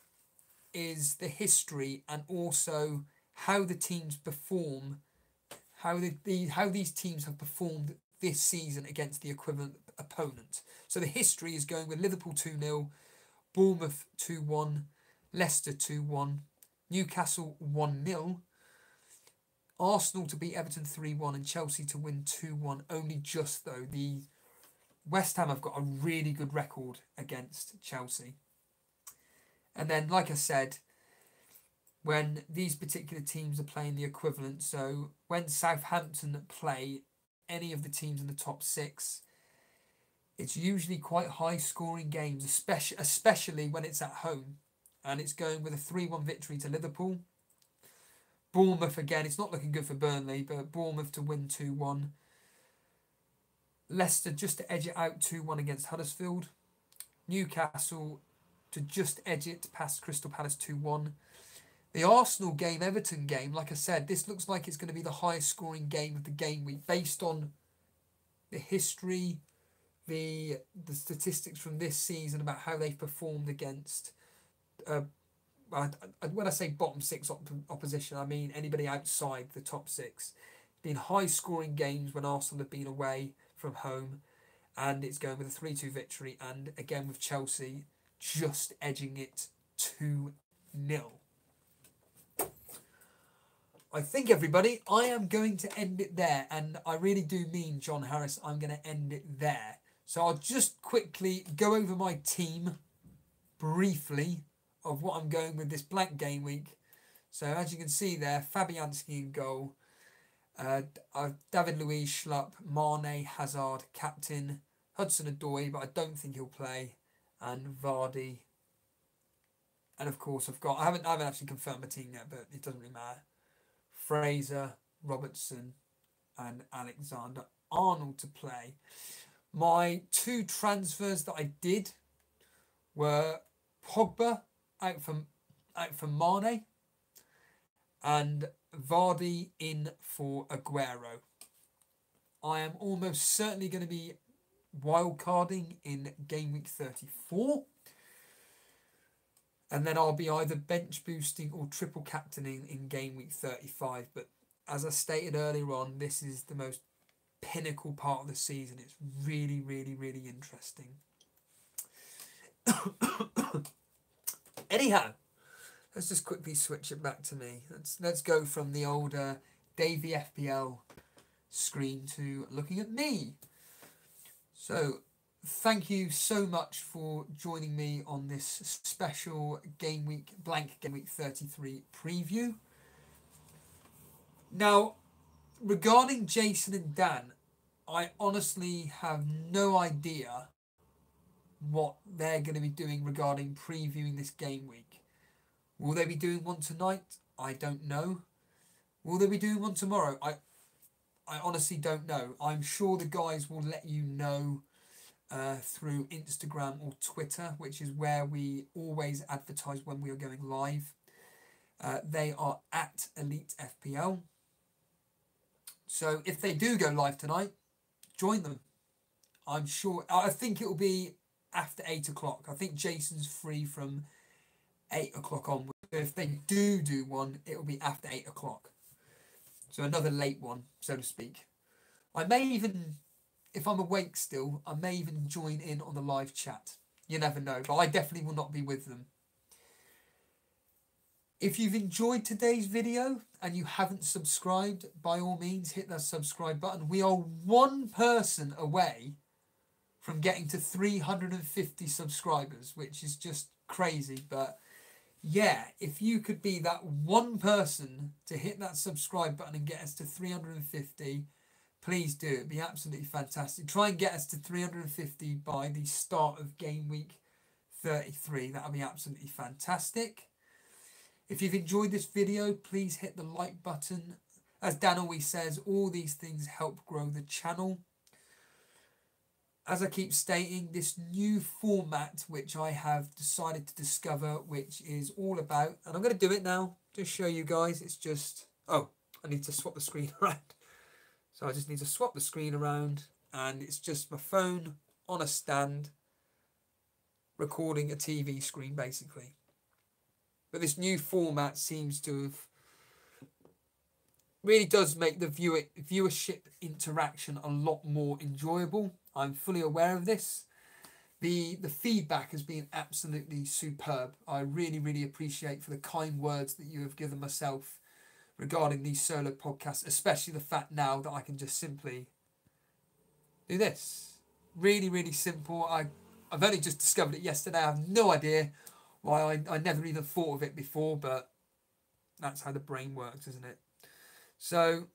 is the history and also how the teams perform, how these teams have performed this season against the equivalent opponent. So the history is going with Liverpool 2-0, Bournemouth 2-1, Leicester 2-1, Newcastle 1-0, Arsenal to beat Everton 3-1 and Chelsea to win 2-1. Only just though, the West Ham have got a really good record against Chelsea. And then, like I said, when these particular teams are playing the equivalent, so when Southampton play any of the teams in the top six, it's usually quite high-scoring games, especially when it's at home. And it's going with a 3-1 victory to Liverpool. Bournemouth, again, it's not looking good for Burnley, but Bournemouth to win 2-1. Leicester just to edge it out 2-1 against Huddersfield. Newcastle to just edge it past Crystal Palace 2-1. The Arsenal game, Everton game, like I said, this looks like it's going to be the highest scoring game of the game week based on the history, the statistics from this season about how they've performed against, when I say bottom six opposition, I mean anybody outside the top six. Been high scoring games when Arsenal have been away from home, and it's going with a 3-2 victory, and again with Chelsea just edging it 2-0. I think, everybody, I am going to end it there, and I really do mean, John Harris, I'm going to end it there. So I'll just quickly go over my team briefly of what I'm going with this blank game week. So as you can see there, Fabianski in goal, David Luiz, Schlupp, Mane, Hazard, captain, Hudson-Odoi, but I don't think he'll play, and Vardy. And of course I haven't actually confirmed my team yet, but it doesn't really matter. Fraser, Robertson, and Alexander-Arnold to play. My two transfers that I did were Pogba out for Mane and Vardy in for Aguero. I am almost certainly going to be wildcarding in game week 34. And then I'll be either bench boosting or triple captaining in game week 35. But as I stated earlier on, this is the most pinnacle part of the season. It's really, really, really interesting. Anyhow, let's just quickly switch it back to me. Let's go from the old Davey FPL screen to looking at me. So, thank you so much for joining me on this special blank game week 33 preview. Now, regarding Jason and Dan, I honestly have no idea what they're going to be doing regarding previewing this game week. Will they be doing one tonight? I don't know. Will they be doing one tomorrow? I honestly don't know. I'm sure the guys will let you know through Instagram or Twitter, which is where we always advertise when we are going live. They are at Elite FPL. So if they do go live tonight, join them. I'm sure. I think it will be after 8 o'clock. I think Jason's free from 8 o'clock onwards. If they do one, it will be after 8 o'clock. So another late one, so to speak. I may even, if I'm awake still, I may even join in on the live chat. You never know, but I definitely will not be with them. If you've enjoyed today's video and you haven't subscribed, by all means, hit that subscribe button. We are one person away from getting to 350 subscribers, which is just crazy. But yeah, if you could be that one person to hit that subscribe button and get us to 350, please do. It'd be absolutely fantastic. Try and get us to 350 by the start of game week 33. That would be absolutely fantastic. If you've enjoyed this video, please hit the like button. As Dan always says, all these things help grow the channel. As I keep stating, this new format which I have decided to discover, which is all about, and I'm going to do it now to show you guys. It's just, oh, I need to swap the screen around. So I just need to swap the screen around, and it's just my phone on a stand recording a TV screen basically. But this new format seems to have really does make the viewership interaction a lot more enjoyable. I'm fully aware of this. The feedback has been absolutely superb. I really, really appreciate for the kind words that you have given myself regarding these solo podcasts, especially the fact now that I can just simply do this. Really, really simple. I've only just discovered it yesterday. I have no idea why I never even thought of it before, but that's how the brain works, isn't it? So,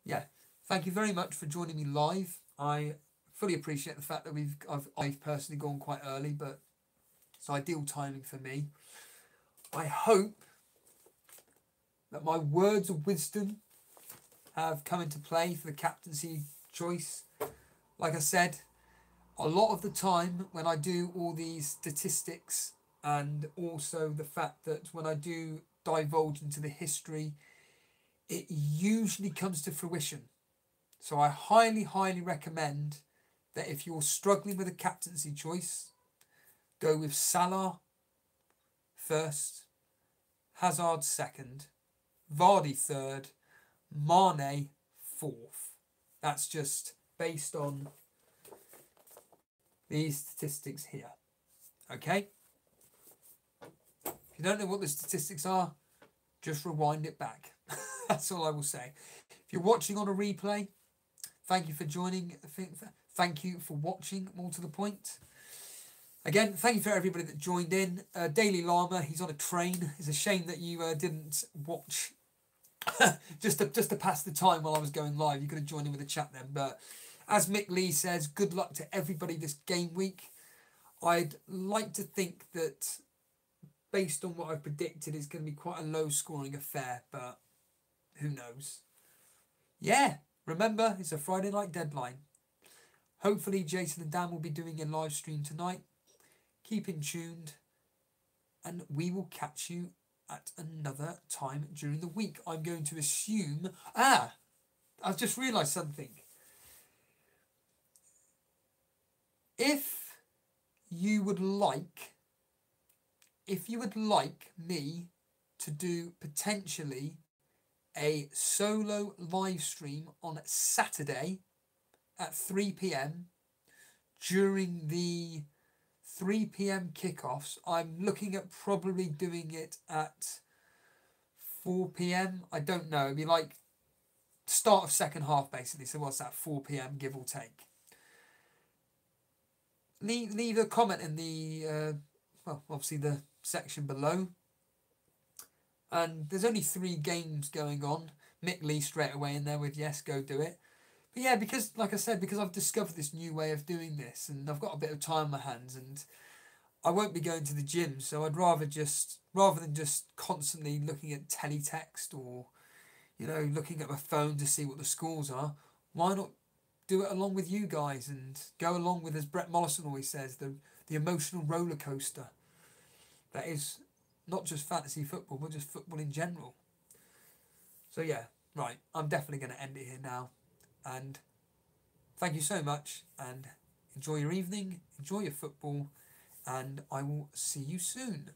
yeah, thank you very much for joining me live. I fully appreciate the fact that I've personally gone quite early, but it's ideal timing for me. I hope that my words of wisdom have come into play for the captaincy choice. Like I said, a lot of the time when I do all these statistics, and also the fact that when I do divulge into the history, it usually comes to fruition. So I highly, highly recommend that if you're struggling with a captaincy choice, go with Salah first, Hazard second, Vardy third, Mane fourth. That's just based on these statistics here. Okay? If you don't know what the statistics are, just rewind it back. That's all I will say. If you're watching on a replay, thank you for joining. Thank you for watching, more to the point. Again, thank you for everybody that joined in. Daily Llama, he's on a train. It's a shame that you didn't watch just to pass the time while I was going live. You could have joined in with the chat then. But as Mick Lee says, good luck to everybody this game week. I'd like to think that based on what I've predicted, it's going to be quite a low scoring affair, but who knows? Yeah, remember, it's a Friday night deadline. Hopefully Jason and Dan will be doing a live stream tonight. Keep in tuned, and we will catch you at another time during the week. I'm going to assume... I've just realised something. If you would like me to do potentially a solo live stream on Saturday at 3 p.m. during the 3 p.m. kickoffs, I'm looking at probably doing it at 4 p.m. I don't know. It'd be like start of second half basically. So what's that? 4 p.m. give or take. Leave a comment in the obviously the section below. And there's only 3 games going on. Mick Lee straight away in there with yes, go do it. But yeah, because like I said, because I've discovered this new way of doing this, and I've got a bit of time on my hands, and I won't be going to the gym, so I'd rather than just constantly looking at teletext or looking at my phone to see what the scores are, why not do it along with you guys and go along with, as Brett Mollison always says, the emotional roller coaster that is not just fantasy football, but just football in general. So yeah, right, I'm definitely going to end it here now. And thank you so much, and enjoy your evening, enjoy your football, and I will see you soon.